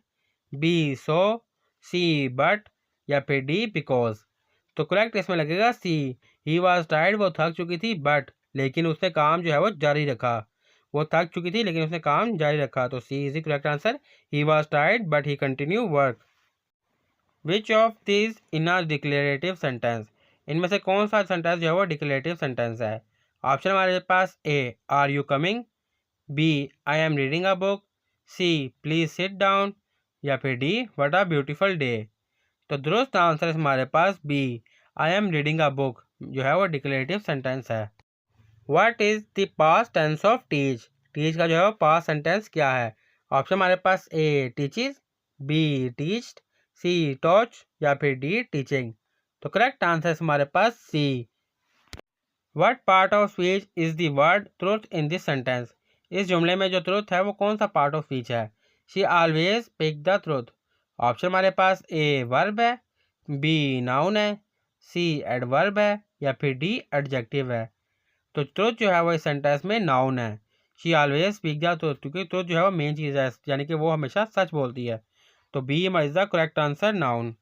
B so, C but या फिर डी बिकॉज। तो करेक्ट इसमें लगेगा सी, ही वॉज टायर्ड, वो थक चुकी थी, बट लेकिन उसने काम जो है वो जारी रखा। वो थक चुकी थी लेकिन उसने काम जारी रखा, तो C is the correct answer, he was tired but he continue work. Which of this is a declarative sentence. इनमें से कौन सा सेंटेंस जो है वो डिक्लेरेटिव सेंटेंस है? ऑप्शन हमारे पास A are you coming, B I am reading a book, C please sit down या फिर D what a beautiful day. तो दुरुस्त आंसर हमारे पास B, I am reading a book, जो है वो डिक्लेरेटिव सेंटेंस है। What is the past tense of teach. Teach का जो है वो पास्ट सेंटेंस क्या है? ऑप्शन हमारे पास ए टीचिज, बी टीच्ड, सी टॉच या फिर डी टीचिंग। तो करेक्ट आंसर हमारे पास C. What part of speech is the word truth in this sentence. इस जुमले में जो ट्रुथ है वो कौन सा पार्ट ऑफ स्पीच है? She always speak the truth. Option हमारे पास ए वर्ब है, बी नाउन है, सी एडवर्ब है या फिर डी एडजेक्टिव है। तो ट्रुथ जो है वो इस सेंटेंस में नाउन है। She always speak the truth, क्योंकि ट्रुथ जो है वो मेन चीज़ है, यानी कि वो हमेशा सच बोलती है। तो B is the correct answer, noun.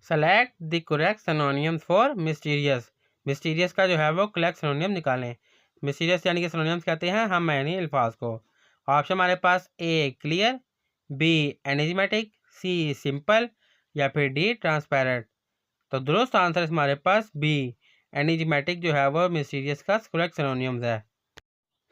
Select the correct synonyms for mysterious. Mysterious का जो है वो करेक्ट सिनोनियम निकालें। मिस्टीरियस यानी कि सिनोनिम्स कहते हैं हम मायने अल्फाज को। ऑप्शन हमारे पास ए क्लियर, बी एनिजमेटिक, सी सिंपल या फिर डी ट्रांसपेरेंट। तो दुरुस्त आंसर हमारे पास बी, एनिजमेटिक जो है वो मिस्टीरियस का करेक्ट सिनोनिम्स है।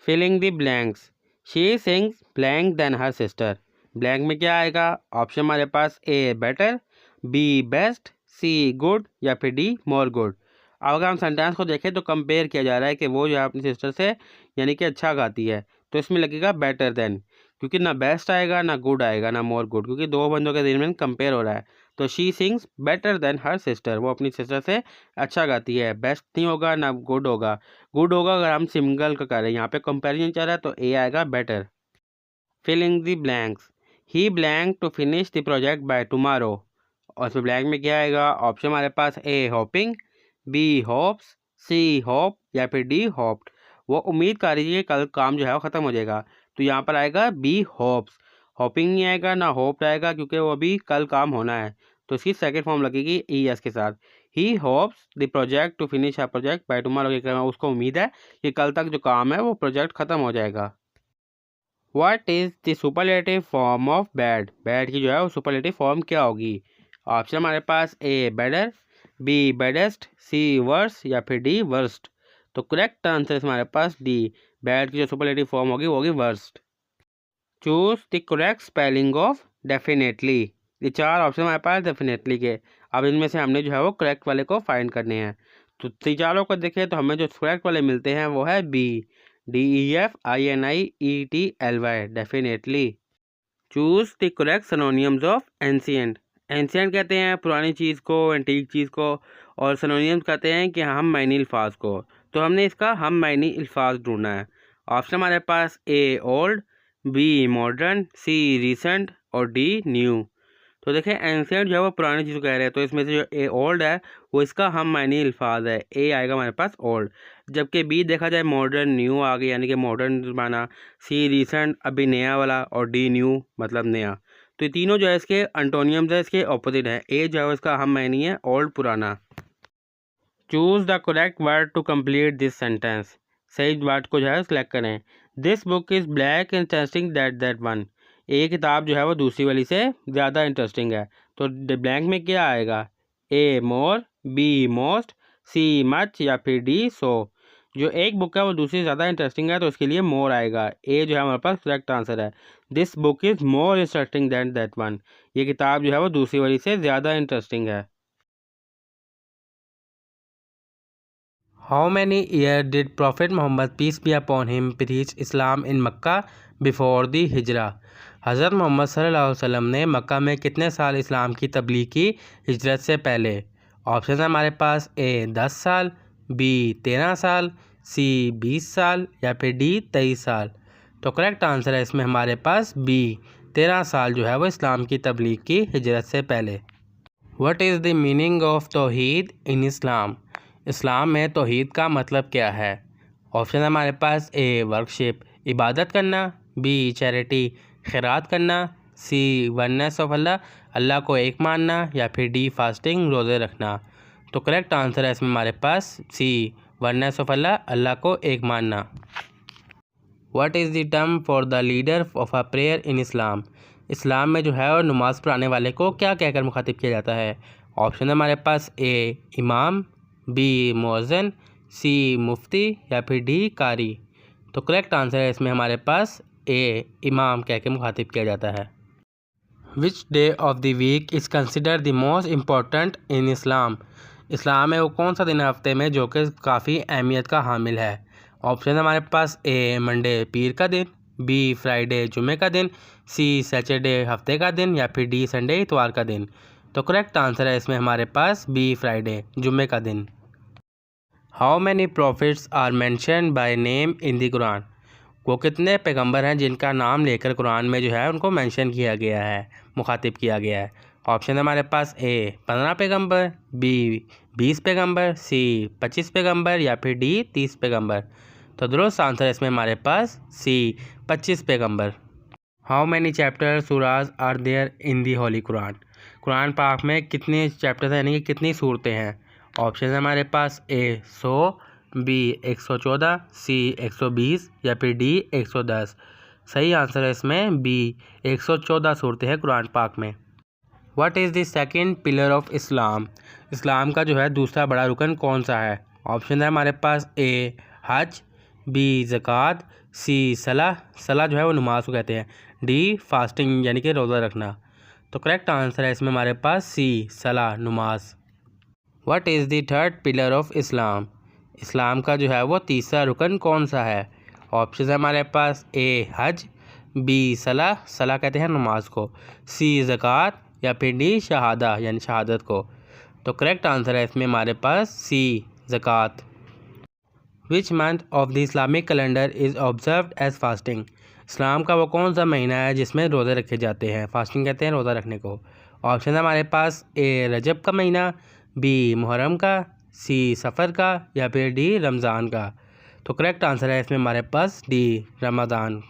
Filling the blanks. She sings blank than her sister. Blank में क्या आएगा? ऑप्शन हमारे पास A better, B best, C good या फिर डी मोर गुड। अब अगर हम सेंटेंस को देखें तो कंपेयर किया जा रहा है कि वो जो है अपनी सिस्टर से यानी कि अच्छा गाती है, तो इसमें लगेगा बेटर देन, क्योंकि ना बेस्ट आएगा ना गुड आएगा ना मोर गुड, क्योंकि दो बंदों के दरमियान कंपेयर हो रहा है। तो she sings better than her sister, वो अपनी सिस्टर से अच्छा गाती है। बेस्ट नहीं होगा ना गुड होगा। गुड होगा अगर हम सिंगल का करें, यहाँ पे कंपैरिजन चल रहा है तो ए आएगा better. Filling the blanks. He blank to finish the project by tomorrow. और इसमें ब्लैंक में क्या आएगा? ऑप्शन हमारे पास A hoping, B hopes, C hope या फिर डी होप्ड। वो उम्मीद कर रही है कल काम जो है वो ख़त्म हो जाएगा, तो यहाँ पर आएगा बी होप्स। होपिंग नहीं आएगा ना होप्ड आएगा, क्योंकि वो अभी कल काम होना है, तो इसकी सेकेंड फॉर्म लगेगी ई एस के साथ। He hopes the project to finish a project by tomorrow, उसको उम्मीद है कि कल तक जो काम है वो प्रोजेक्ट ख़त्म हो जाएगा। What is the superlative form of bad. Bad की जो है वो सुपरलेटिव फॉर्म क्या होगी? ऑप्शन हमारे पास ए बेडर, बी बेडेस्ट, सी वर्स या फिर डी वर्स्ट। तो करेक्ट आंसर हमारे पास डी, बैड की जो सुपरलेटिव फॉर्म होगी वो होगी worst. Choose the correct spelling of definitely. ये चार ऑप्शन हमारे पास डेफिनेटली के। अब इनमें से हमने जो है वो करेक्ट वाले को फाइंड करने हैं। तो चारों को देखें तो हमें जो करेक्ट वाले मिलते हैं वो है B, DEFINIETLY, definitely. Choose the correct synonyms of ancient. Ancient कहते हैं पुरानी चीज़ को, एंटीक चीज़ को, और सिनोनियम्स कहते हैं कि हम मायनी अल्फाज को। तो हमने इसका हम मायनी अल्फाज ढूंढना है। ऑप्शन हमारे पास ए ओल्ड, बी मॉडर्न, सी रिसेंट और डी न्यू। तो देखें एंशियंट जो है वो पुरानी चीज़ को कह रहे हैं, तो इसमें से जो ए ओल्ड है वो इसका हम मायनी अल्फाज है, ए आएगा हमारे पास ओल्ड। जबकि बी देखा जाए मॉडर्न, न्यू आ गया यानी कि मॉडर्न ज़माना, सी रिसेंट अभी नया वाला, और डी न्यू मतलब नया। तो ये तीनों जो है इसके अंटोनियम्स है, इसके ऑपोजिट है। ए जो है इसका हम मायनी है ओल्ड पुराना। Choose the correct word to complete this sentence. सही वर्ड को जो है सिलेक्ट करें। This book is blank interesting that one. एक किताब जो है वो दूसरी वाली से ज़्यादा इंटरेस्टिंग है। तो ब्लैंक में क्या आएगा? ए मोर, बी मोस्ट, सी मच या फिर डी सो। जो एक बुक है वो दूसरी से ज़्यादा इंटरेस्टिंग है तो इसके लिए मोर आएगा। ए जो है हमारे पास करेक्ट आंसर है। This book is more interesting that one. ये किताब जो है वो दूसरी वाली से ज़्यादा इंटरेस्टिंग है। How many years did Prophet Muhammad peace be upon him preach Islam in Mecca before the Hijrah? हज़रत मोहम्मद सल्लल्लाहु अलैहि वसल्लम ने मक्का में कितने साल इस्लाम की तबलीग की हिजरत से पहले? ऑप्शन है हमारे पास ए 10 साल, बी 13 साल, सी 20 साल या फिर डी 23 साल। तो करेक्ट आंसर है इसमें हमारे पास बी 13 साल जो है वो इस्लाम की तबलीग की हिजरत से पहले। What is the meaning of तौहीद इन इस्लाम? इस्लाम में तौहीद का मतलब क्या है? ऑप्शन है हमारे पास ए वर्कशिप इबादत करना, बी चैरिटी खैरात करना, सी वननेस ऑफ अल्लाह अल्लाह को एक मानना या फिर डी फास्टिंग रोज़े रखना। तो करेक्ट आंसर है इसमें हमारे पास सी वननेस ऑफ अल्लाह अल्लाह को एक मानना। What is the term for the leader of a prayer in Islam? Islam में जो है और नमाज़ पढ़ाने वाले को क्या कहकर मुखातिब किया जाता है? ऑप्शन है हमारे पास ए इमाम, बी मुअज्जिन, सी मुफ्ती या फिर डी कारी। तो करेक्ट आंसर है इसमें हमारे पास ए इमाम कह के मुखातिब किया जाता है। Which day of the week is consider the most important in Islam? Islam में वो कौन सा दिन है हफ्ते में जो कि काफ़ी अहमियत का हामिल है? ऑप्शन हमारे पास ए मंडे पीर का दिन, बी फ्राइडे जुमे का दिन, सी सैटरडे हफ्ते का दिन या फिर डी संडे इतवार का दिन। तो करेक्ट आंसर है इसमें हमारे पास बी फ्राइडे जुमे का दिन। How many prophets are mention by name in the Quran? वो कितने पैगंबर हैं जिनका नाम लेकर कुरान में जो है उनको मेंशन किया गया है, मुखातिब किया गया है? ऑप्शन है हमारे पास ए 15 पैगंबर, बी 20 पैगंबर, सी 25 पैगंबर या फिर डी 30 पैगंबर। तो दुरुस्त आंसर है इसमें हमारे पास सी 25 पैगंबर। हाउ मैनी चैप्टर सूराज are there in the holy Quran? Quran पाक में कितने चैप्टर्स हैं यानी कि कितनी सूरतें हैं? ऑप्शन है हमारे पास ए 100, बी 114, सी 120 या फिर डी 110। सही आंसर है इसमें बी 114 सूरतें हैं कुरान पाक में। What is the second pillar of Islam? Islam का जो है दूसरा बड़ा रुकन कौन सा है? ऑप्शन है हमारे पास ए हज, बी ज़कात, सी सलाह जो है वो नमाज को कहते हैं, डी फास्टिंग यानी कि रोज़ा रखना। तो करेक्ट आंसर है इसमें हमारे पास सी सलाह नमाज। What is the third pillar of Islam? Islam का जो है वो तीसरा रुकन कौन सा है? ऑप्शन है हमारे पास ए हज, बी सलाह कहते हैं नमाज को, सी ज़कात या फिर डी शहादा यानी शहादत को। तो करेक्ट आंसर है इसमें हमारे पास सी ज़कात। Which month of the Islamic calendar is observed as fasting? Islam का वो कौन सा महीना है जिसमें रोज़े रखे जाते हैं? फास्टिंग कहते हैं रोज़ा रखने को। ऑप्शन है हमारे पास ए रजब का महीना, बी मुहर्रम का, सी सफ़र का या फिर डी रमज़ान का। तो करेक्ट आंसर है इसमें हमारे पास D Ramzan.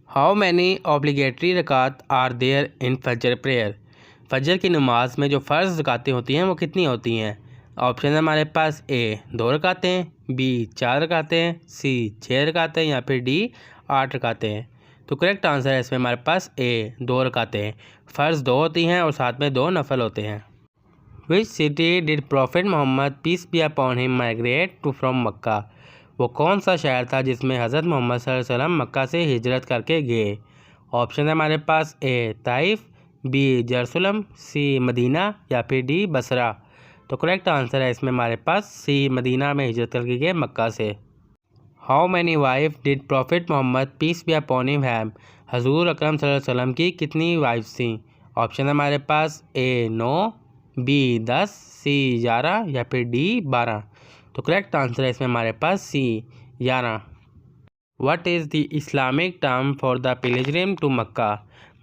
How many obligatory रकात आर देयर इन फजर प्रेयर? फजर की नमाज में जो फ़र्ज़ रकातें होती हैं वो कितनी होती हैं? ऑप्शन है हमारे पास ए 2 रकातें, बी 4 रकातें, सी 6 रकातें या फिर डी 8 रकातें। तो करेक्ट आंसर है इसमें हमारे पास ए 2 रकातें। फ़र्ज़ 2 होती हैं और साथ में 2 नफल होते हैं। Which city did prophet Mohammad peace be upon him migrate to from Mecca? वो कौन सा शहर था जिसमें हज़रत मोहम्मद सल्लल्लाहु अलैहि वसल्लम मक्का से हिजरत करके गए? ऑप्शन है हमारे पास ए ताइफ, बी जरूसलम, सी मदीना या फिर डी बसरा। तो करेक्ट आंसर है इसमें हमारे पास सी मदीना में हिजरत करके गए मक्का से। How many wife did prophet Mohammad peace be upon him have? हजूर अकरम सल्लल्लाहु अलैहि वसल्लम की कितनी वाइफ्स थी? ऑप्शन है हमारे पास ए 9, बी 10, सी 11 या फिर डी 12। तो करेक्ट आंसर है इसमें हमारे पास C 11। What is the Islamic term for the pilgrim to Mecca?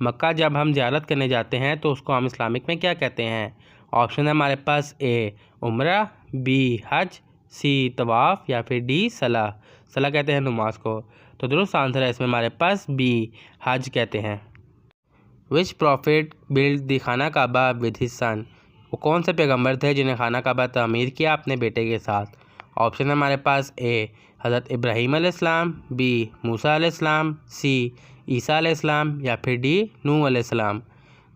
Mecca जब हम ज़ियारत करने जाते हैं तो उसको हम इस्लामिक में क्या कहते हैं? ऑप्शन है हमारे पास ए उम्रा, बी हज, सी तवाफ़ या फिर डी सलाह। सलाह कहते हैं नमाज को। तो दुरुस्त आंसर है इसमें हमारे पास बी हज कहते हैं। विच प्रॉफिट बिल्ड द खाना काबा विद हिज सन? वो कौन से पैगंबर थे जिन्हें खाना काबा तामीर किया अपने बेटे के साथ? ऑप्शन है हमारे पास ए हज़रत इब्राहीम अलैहिस्सलाम, बी मूसा अलैहिस्सलाम, सी ईसा अलैहिस्सलाम या फिर डी नूह अलैहिस्सलाम।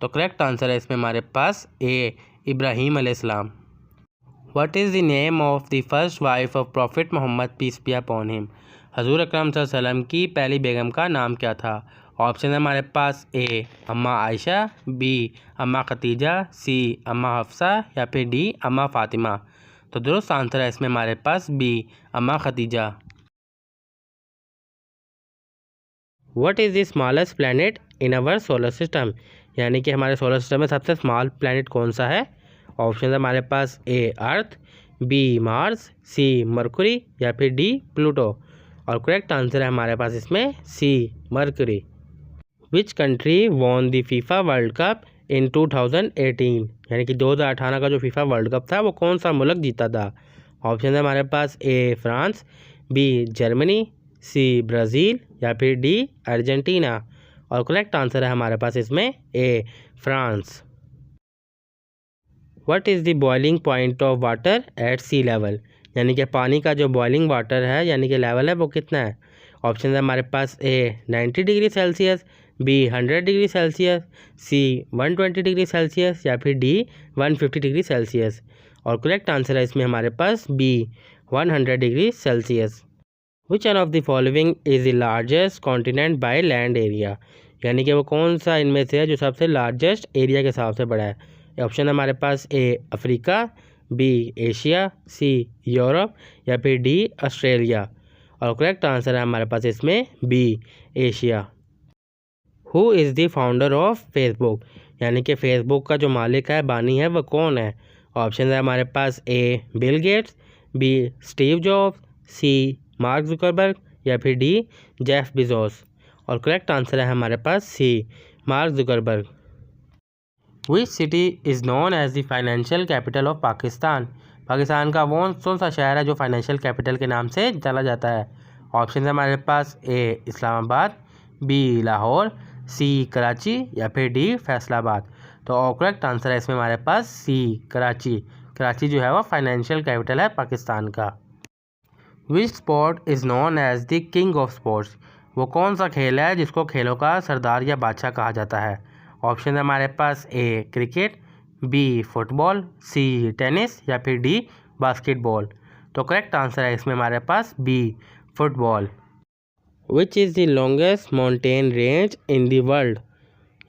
तो करेक्ट आंसर है इसमें हमारे पास ए इब्राहीम अलैहिस्सलाम। What is the name of the first wife of prophet Mohammad peace be upon him? हजूर अकरम सल्लल्लाहु अलैहि वसल्लम की पहली बेगम का नाम क्या था? ऑप्शन है हमारे पास ए अम्मा आयशा, बी अम्मा खतीजा, सी अम्मा हफ्सा या फिर डी अम्मा फ़ातिमा। तो दुरुस्त आंसर है इसमें हमारे पास बी अम्मा Khadija. What is the smallest planet in our solar system? यानी कि हमारे सोलर सिस्टम में सबसे स्मॉल प्लैनेट कौन सा है? ऑप्शन है हमारे पास A Earth, B Mars, C Mercury या फिर डी प्लूटो। और करेक्ट आंसर है हमारे पास इसमें C Mercury. Which country won the FIFA world cup in 2018? यानी कि 2018 का जो फीफा वर्ल्ड कप था वो कौन सा मुल्क जीता था? ऑप्शन है हमारे पास A France, B Germany, C Brazil या फिर डी अर्जेंटीना। और करेक्ट आंसर है हमारे पास इसमें A France. What is the boiling point of water at sea level? यानी कि पानी का जो बॉइलिंग वाटर है यानी कि लेवल है वो कितना है? ऑप्शन है हमारे पास A 90 degree Celsius, B 100 degree Celsius, C 120 degree Celsius या फिर डी 150 डिग्री सेल्सियस। और करेक्ट आंसर है इसमें हमारे पास B 100 degree Celsius. Which one of the following is the largest continent by land area? यानी कि वो कौन सा इनमें से है जो सबसे लार्जेस्ट एरिया के हिसाब से बड़ा है? ऑप्शन है हमारे पास A Africa, B Asia, C Europe या फिर डी ऑस्ट्रेलिया। और करेक्ट आंसर है हमारे पास इसमें B Asia. Who is the founder of Facebook? यानी कि फेसबुक का जो मालिक है बानी है वो कौन है? ऑप्शन है हमारे पास A Bill Gates, B Steve Jobs, C Mark Zuckerberg या फिर डी जेफ बेजोस। और करेक्ट आंसर है हमारे पास C Mark Zuckerberg. Which city is known as the financial capital of Pakistan? Pakistan का वो कौन सा शहर है जो फाइनेंशियल कैपिटल के नाम से जाना जाता है? ऑप्शन है हमारे पास ए इस्लामाबाद, बी लाहौर, सी कराची या फिर डी फैसलाबाद। तो करेक्ट आंसर है इसमें हमारे पास सी कराची। कराची जो है वो फाइनेंशियल कैपिटल है पाकिस्तान का। Which sport is known as the king of sports? वो कौन सा खेल है जिसको खेलों का सरदार या बादशाह कहा जाता है? ऑप्शन है हमारे पास A cricket, B football, C tennis या फिर डी बास्केटबॉल। तो करेक्ट आंसर है इसमें हमारे पास B football. Which is the longest mountain range in the world?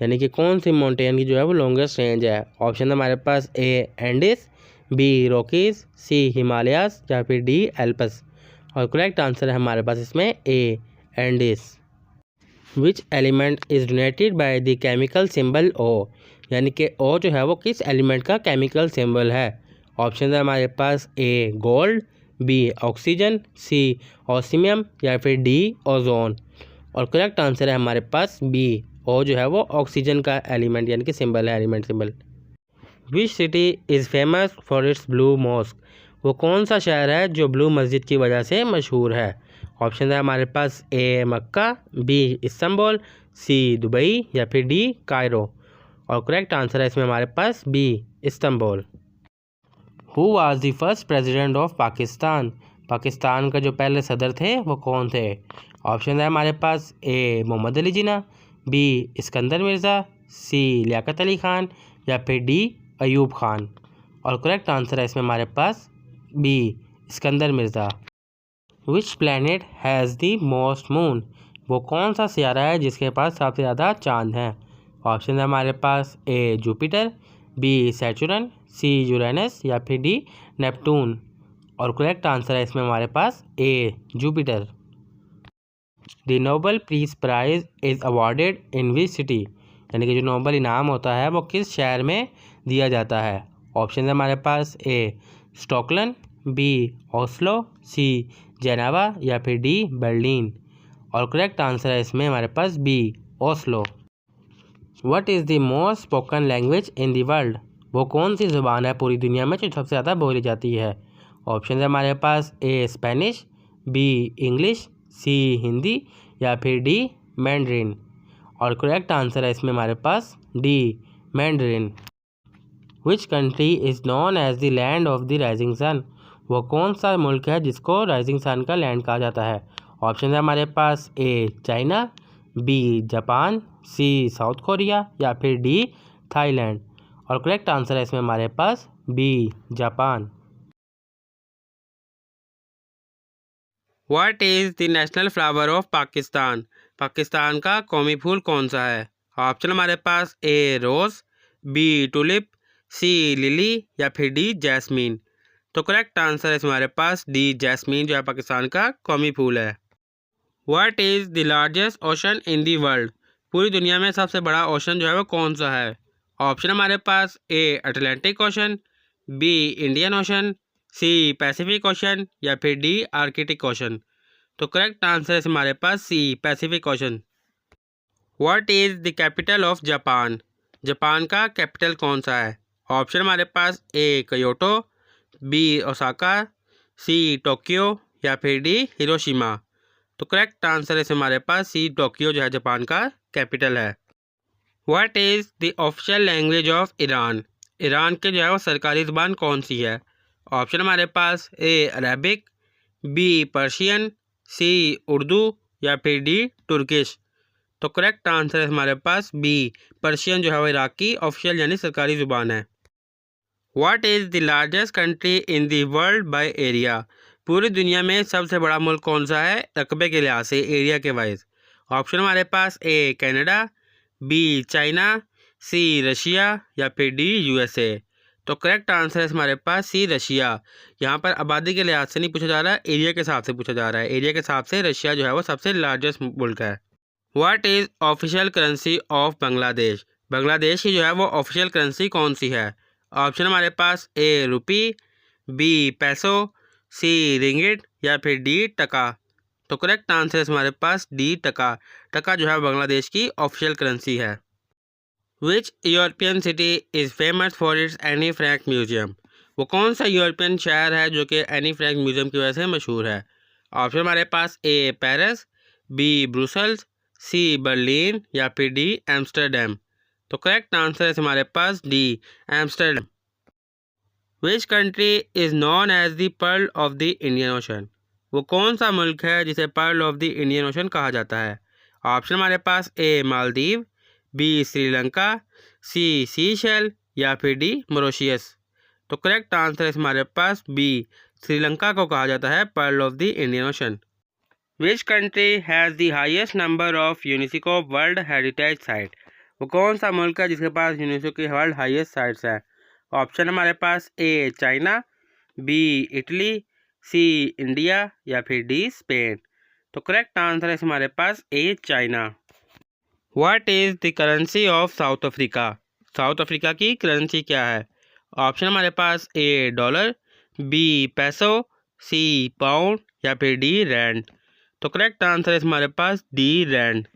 यानी कि कौन सी माउंटेन की जो है वो लॉन्गेस्ट रेंज है? ऑप्शन है हमारे पास A Andes, B Rockies, C Himalayas या फिर डी एल्पस। और करेक्ट आंसर है हमारे पास इसमें A Andes. Which element is donated by the chemical symbol O? यानी कि ओ जो है वो किस एलिमेंट का केमिकल सिंबल है? ऑप्शन है हमारे पास ए गोल्ड, बी ऑक्सीजन, सी ऑस्मियम या फिर डी ओजोन। और करेक्ट आंसर है हमारे पास बी ओ जो है वो ऑक्सीजन का एलिमेंट यानी कि सिंबल है, element symbol. Which city is famous for its blue mosque? वो कौन सा शहर है जो ब्लू मस्जिद की वजह से मशहूर है? ऑप्शन है हमारे पास A Mecca, B Istanbul, C Dubai या फिर डी कायरो। और करेक्ट आंसर है इसमें हमारे पास B Istanbul. Who was the first president of Pakistan? Pakistan का जो पहले सदर थे वो कौन थे? ऑप्शन है हमारे पास ए मोहम्मद अली जिन्ना, बी इस्कंदर मिर्ज़ा, सी लियाकत अली ख़ान या फिर डी अयूब ख़ान। और करेक्ट आंसर है इसमें हमारे पास B Iskander Mirza. Which planet has the most moon? वो कौन सा सियारा है जिसके पास सबसे ज़्यादा चांद हैं? ऑप्शन है हमारे पास A Jupiter, B Saturn, C Uranus या फिर डी नेपटून। और करेक्ट आंसर है इसमें हमारे पास A Jupiter. The Nobel peace prize is awarded in which city, यानी कि जो नोबेल इनाम होता है वो किस शहर में दिया जाता है। ऑप्शन है हमारे पास A Stockholm, B Oslo, C Geneva या फिर डी बर्लिन। और करेक्ट आंसर है इसमें हमारे पास B Oslo. What is the most spoken language in the world, वो कौन सी ज़ुबान है पूरी दुनिया में जो सबसे ज़्यादा बोली जाती है। ऑप्शन है हमारे पास A Spanish, B English, C Hindi या फिर डी मैंड्रिन। और करेक्ट आंसर है इसमें हमारे पास D Mandarin. Which country is known as the land of the rising sun, वो कौन सा मुल्क है जिसको राइजिंग सन का लैंड कहा जाता है। ऑप्शन है हमारे पास A China, B Japan, C South Korea या फिर डी थाईलैंड। और करेक्ट आंसर है इसमें हमारे पास B Japan. What is the national flower of Pakistan, Pakistan का कौमी फूल कौन सा है। ऑप्शन हमारे पास A rose, B tulip, C lily या फिर डी जैस्मीन। तो करेक्ट आंसर है हमारे पास डी जैस्मीन जो है पाकिस्तान का कौमी फूल है। What is the largest ocean in the world, पूरी दुनिया में सबसे बड़ा ओशन जो है वो कौन सा है। ऑप्शन हमारे पास A Atlantic Ocean, B Indian Ocean, C Pacific Ocean या फिर डी आर्कटिक ओशन। तो करेक्ट आंसर है हमारे पास C Pacific Ocean. What is the capital of Japan, Japan का कैपिटल कौन सा है। ऑप्शन हमारे पास A Kyoto, B Osaka, C Tokyo या फिर डी हिरोशिमा। तो करेक्ट आंसर है हमारे पास सी टोक्यो जो है जापान का कैपिटल है। What is the official language of Iran, Iran के जो है वो सरकारी ज़ुबान कौन सी है। ऑप्शन हमारे पास ए अरबिक, बी पर्शियन, सी उर्दू या फिर डी तुर्किश। तो करेक्ट आंसर है हमारे पास बी पर्शियन जो है वो इराक की ऑफिशियल यानी सरकारी ज़ुबान है। What is the largest country in the world by area, पूरी दुनिया में सबसे बड़ा मुल्क कौन सा है रकबे के लिहाज से, एरिया के वाइज। ऑप्शन हमारे पास A Canada, B China, C Russia या फिर डी यूएसए। तो करेक्ट आंसर है हमारे पास सी रशिया। यहाँ पर आबादी के लिहाज से नहीं पूछा जा रहा है, एरिया के हिसाब से पूछा जा रहा है। एरिया के हिसाब से रशिया जो है वो सबसे लार्जेस्ट मुल्क है। What is official currency of Bangladesh, Bangladesh की जो है वो ऑफिशियल करेंसी कौन सी है। ऑप्शन हमारे पास ए रुपी, बी पैसो, सी रिंगिट या फिर डी टका। तो करेक्ट आंसर है हमारे पास डी टका। टका जो है बांग्लादेश की ऑफिशियल करेंसी है। Which European city is famous for its Anne Frank museum, वो कौन सा यूरोपियन शहर है जो कि एनी फ्रैंक म्यूजियम की वजह से मशहूर है। ऑप्शन हमारे पास A Paris, B Brussels, C Berlin या फिर डी एम्स्टर्डम। तो करेक्ट आंसर है हमारे पास D Amsterdam. Which country is known as the pearl of the Indian Ocean, वो कौन सा मुल्क है जिसे pearl of the Indian Ocean कहा जाता है। ऑप्शन हमारे पास A Maldives, B Sri Lanka, C Seychelles या फिर डी मॉरिशस। तो करेक्ट आंसर है हमारे पास बी श्रीलंका को कहा जाता है pearl of the Indian Ocean. Which country has the highest number of UNESCO world heritage site, वो कौन सा मुल्क है जिसके पास यूनेस्को की वर्ल्ड हाईएस्ट साइट्स हैं। ऑप्शन हमारे पास A China, B Italy, C India या फिर डी स्पेन। तो करेक्ट आंसर है हमारे पास A China. What is the currency of South Africa, South Africa की करेंसी क्या है। ऑप्शन हमारे पास ए डॉलर, बी पैसो, सी पाउंड या फिर डी रैंड। तो करेक्ट आंसर है हमारे पास D rand.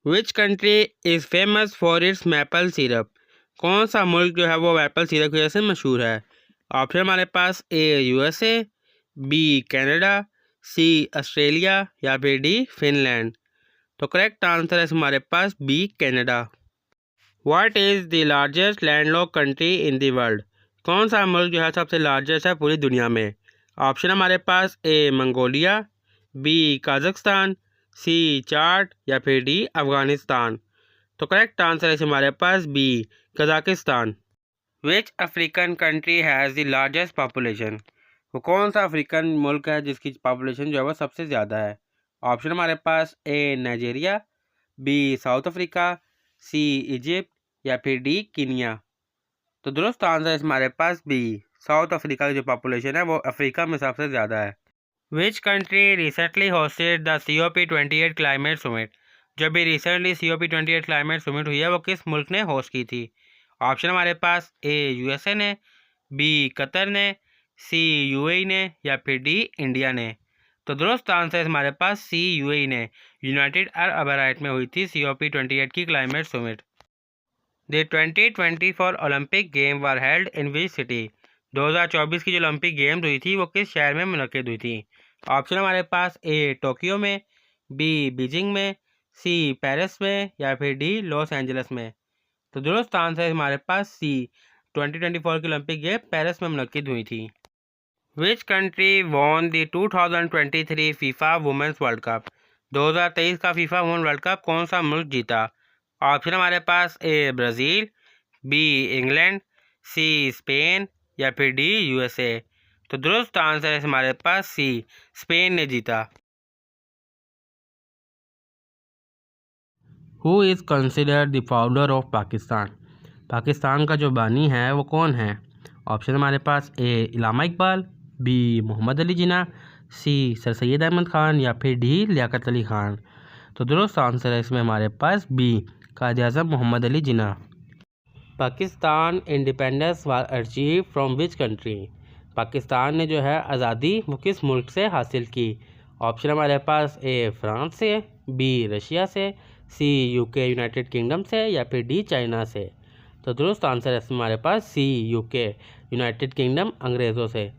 Which country is famous for its maple syrup, कौन सा मुल्क जो है वो मैपल सिरप की वजह से मशहूर है। ऑप्शन हमारे पास A USA, B Canada, C Australia या फिर डी फिनलैंड। तो करेक्ट आंसर है हमारे पास B Canada. What is the largest landlocked country in the world, कौन सा मुल्क जो है सबसे लार्जेस्ट है पूरी दुनिया में। ऑप्शन हमारे पास A Mongolia, B Kazakhstan, C Chad या फिर डी अफ़गानिस्तान। तो करेक्ट आंसर है हमारे पास B Kazakhstan. Which African country has the largest population, वो कौन सा अफ्रीकन मुल्क है जिसकी पॉपुलेशन जो है वो सबसे ज़्यादा है। ऑप्शन हमारे पास ए नाइजीरिया, बी साउथ अफ्रीका, सी इजिप्ट या फिर डी कीनिया। तो दुरुस्त आंसर है हमारे पास बी साउथ अफ्रीका की जो पॉपुलेशन है वो अफ्रीका में सबसे ज़्यादा है। Which country recently hosted the COP28 climate summit? जो भी रिसेंटली COP28 क्लाइमेट समिट हुई है वो किस मुल्क ने होस्ट की थी? ऑप्शन हमारे पास ए USA ने, बी कतर ने, सी UAE ने या फिर डी इंडिया ने। तो दुरुस्त आंसर हमारे पास सी UAE ने, यूनाइटेड अरब अमीरात में हुई थी COP28 की climate summit. The 2024 Olympic game were held in which city? 2024 की जो ओलंपिक गेम्स हुई थी वो किस शहर में मुनक्किद हुई थी? ऑप्शन हमारे पास ए टोक्यो में, बी बीजिंग में, सी पेरिस में या फिर डी लॉस एंजल्स में। तो दुरुस्त आंसर हमारे पास सी, 2024 की ओलंपिक गेम पेरिस में मुनक्किद हुई थी। विच country won the 2023 FIFA women's world cup? 2023 का फीफा वुमेन वर्ल्ड कप कौन सा मुल्क जीता? ऑप्शन हमारे पास A Brazil, B England, C Spain या फिर डी USA। तो दुरुस्त आंसर है हमारे पास सी, स्पेन ने जीता। Who is considered the founder of Pakistan? Pakistan का जो बानी है वो कौन है? ऑप्शन हमारे पास ए इलामा इकबाल, बी मोहम्मद अली जिन्ना, सी सर सैयद अहमद ख़ान या फिर डी लियाकत अली ख़ान। तो दुरुस्त आंसर है इसमें हमारे पास B, Quaid-e-Azam Mohammad Ali Jinnah. Pakistan independence was achieve from which country? Pakistan ने जो है आज़ादी वो किस मुल्क से हासिल की? ऑप्शन हमारे पास ए फ्रांस से, बी रशिया से, सी UK यूनाइटेड किंगडम से या फिर डी चाइना से। तो दुरुस्त आंसर है हमारे पास सी, UK यूनाइटेड किंगडम अंग्रेज़ों से।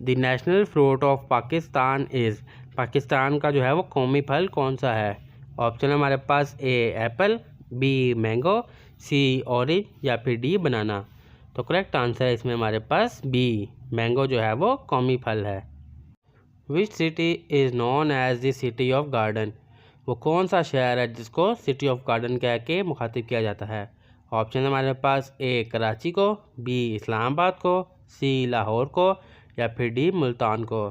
The national fruit of Pakistan is? Pakistan का जो है वो कौमी फल कौन सा है? ऑप्शन हमारे पास ए एप्पल, बी मैंगो, सी ऑरेंज या फिर डी बनाना। तो करेक्ट आंसर है इसमें हमारे पास बी, मैंगो जो है वो कौमी फल है। Which city is known as the city of garden? वो कौन सा शहर है जिसको सिटी ऑफ गार्डन कह के मुखातिब किया जाता है? ऑप्शन हमारे पास ए कराची को, बी इस्लामाबाद को, सी लाहौर को या फिर डी मुल्तान को।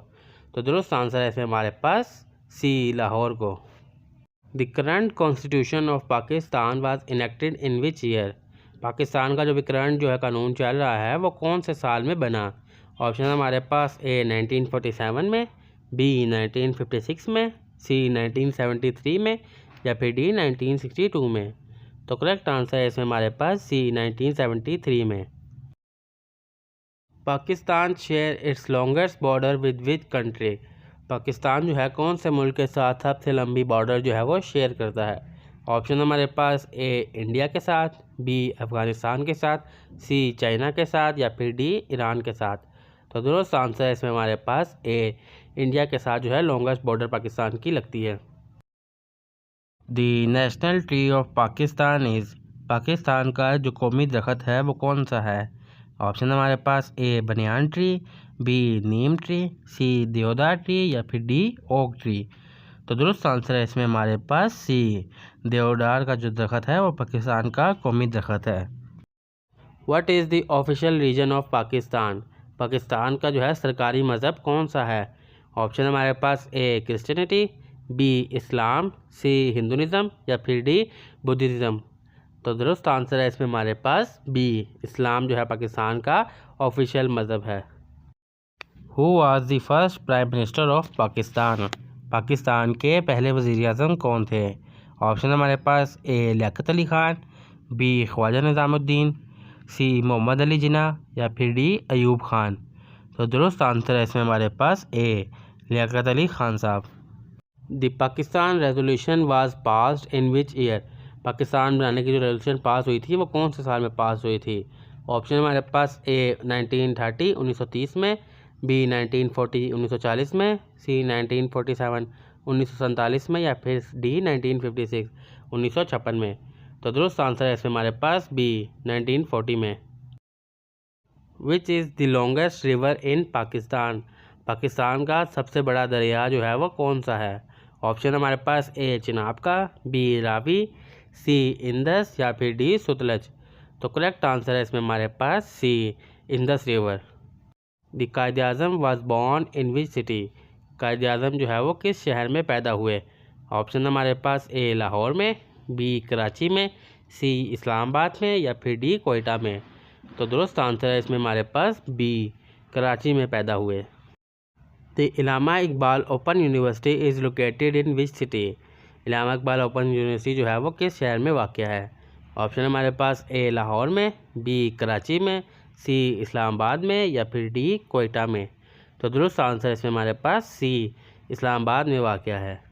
तो दुरुस्त आंसर है इसमें हमारे पास सी, लाहौर को। The current constitution of Pakistan was enacted in which year? Pakistan का जो भी करंट जो है कानून चल रहा है वो कौन से साल में बना? ऑप्शन हमारे पास ए 1947 में, बी 1956 में, सी 1973 में या फिर डी 1962 में। तो करेक्ट आंसर है इसमें हमारे पास सी, 1973 में। Pakistan share its longest border with which country? Pakistan जो है कौन से मुल्क के साथ सबसे लंबी बॉर्डर जो है वो शेयर करता है? ऑप्शन हमारे पास ए इंडिया के साथ, बी अफ़गानिस्तान के साथ, सी चाइना के साथ या फिर डी ईरान के साथ। तो दुरुस्त आंसर है इसमें हमारे पास ए, इंडिया के साथ जो है लॉन्गेस्ट बॉर्डर पाकिस्तान की लगती है। The national tree of Pakistan is? Pakistan का जो कौमी दरख्त है वो कौन सा है? ऑप्शन हमारे पास ए बनियान ट्री, बी नीम ट्री, सी देवदार ट्री या फिर डी ओक ट्री। तो दुरुस्त आंसर है इसमें हमारे पास सी, देवदार का जो दरख्त है वो पाकिस्तान का कौमी दरख्त है। What is the official religion of Pakistan? Pakistan का जो है सरकारी मज़हब कौन सा है? ऑप्शन हमारे पास ए क्रिश्चियनिटी, बी इस्लाम, सी हिंदुइज़म या फिर डी बुद्धिज़्म। तो दुरुस्त आंसर है इसमें हमारे पास बी, इस्लाम जो है पाकिस्तान का ऑफिशियल मज़हब है। Who was the first prime minister of Pakistan? Pakistan के पहले वज़ीर आज़म कौन थे? ऑप्शन हमारे पास ए लियाकत अली ख़ान, बी ख्वाजा निज़ामुद्दीन, सी मोहम्मद अली जिन्ना या फिर डी अयूब ख़ान। तो दुरुस्त आंसर है इसमें हमारे पास ए, लियाकत अली ख़ान साहब। The Pakistan resolution was passed in which year? Pakistan बनाने की जो रेजोल्यूशन पास हुई थी वो कौन से साल में पास हुई थी? ऑप्शन हमारे पास ए 1930 1930 में, बी 1940 1940 में, सी 1947 1947 में या फिर डी 1956 1956 में। तो दुरुस्त आंसर है इसमें हमारे पास बी, 1940 में। विच is the longest river in Pakistan? Pakistan का सबसे बड़ा दरिया जो है वो कौन सा है? ऑप्शन हमारे पास ए चिनाब का, बी रावी, सी इंदस या फिर डी सतलज। तो करेक्ट आंसर है इसमें हमारे पास C, Indus river. The Quaid-e-Azam was born in which city? Quaid-e-Azam जो है वो किस शहर में पैदा हुए? ऑप्शन हमारे पास ए लाहौर में, बी कराची में, सी इस्लामाबाद में या फिर डी कोयटा में। तो दुरुस्त आंसर है इसमें हमारे पास बी, कराची में पैदा हुए। The the Allama Iqbal open university is located in which city. Allama Iqbal open university जो है वो किस शहर में वाक़या है। ऑप्शन हमारे पास ए लाहौर में, बी कराची में, सी इस्लामाबाद में या फिर डी कोयटा में। तो दुरुस्त आंसर इसमें हमारे पास सी इस्लामाबाद में वाक़या है।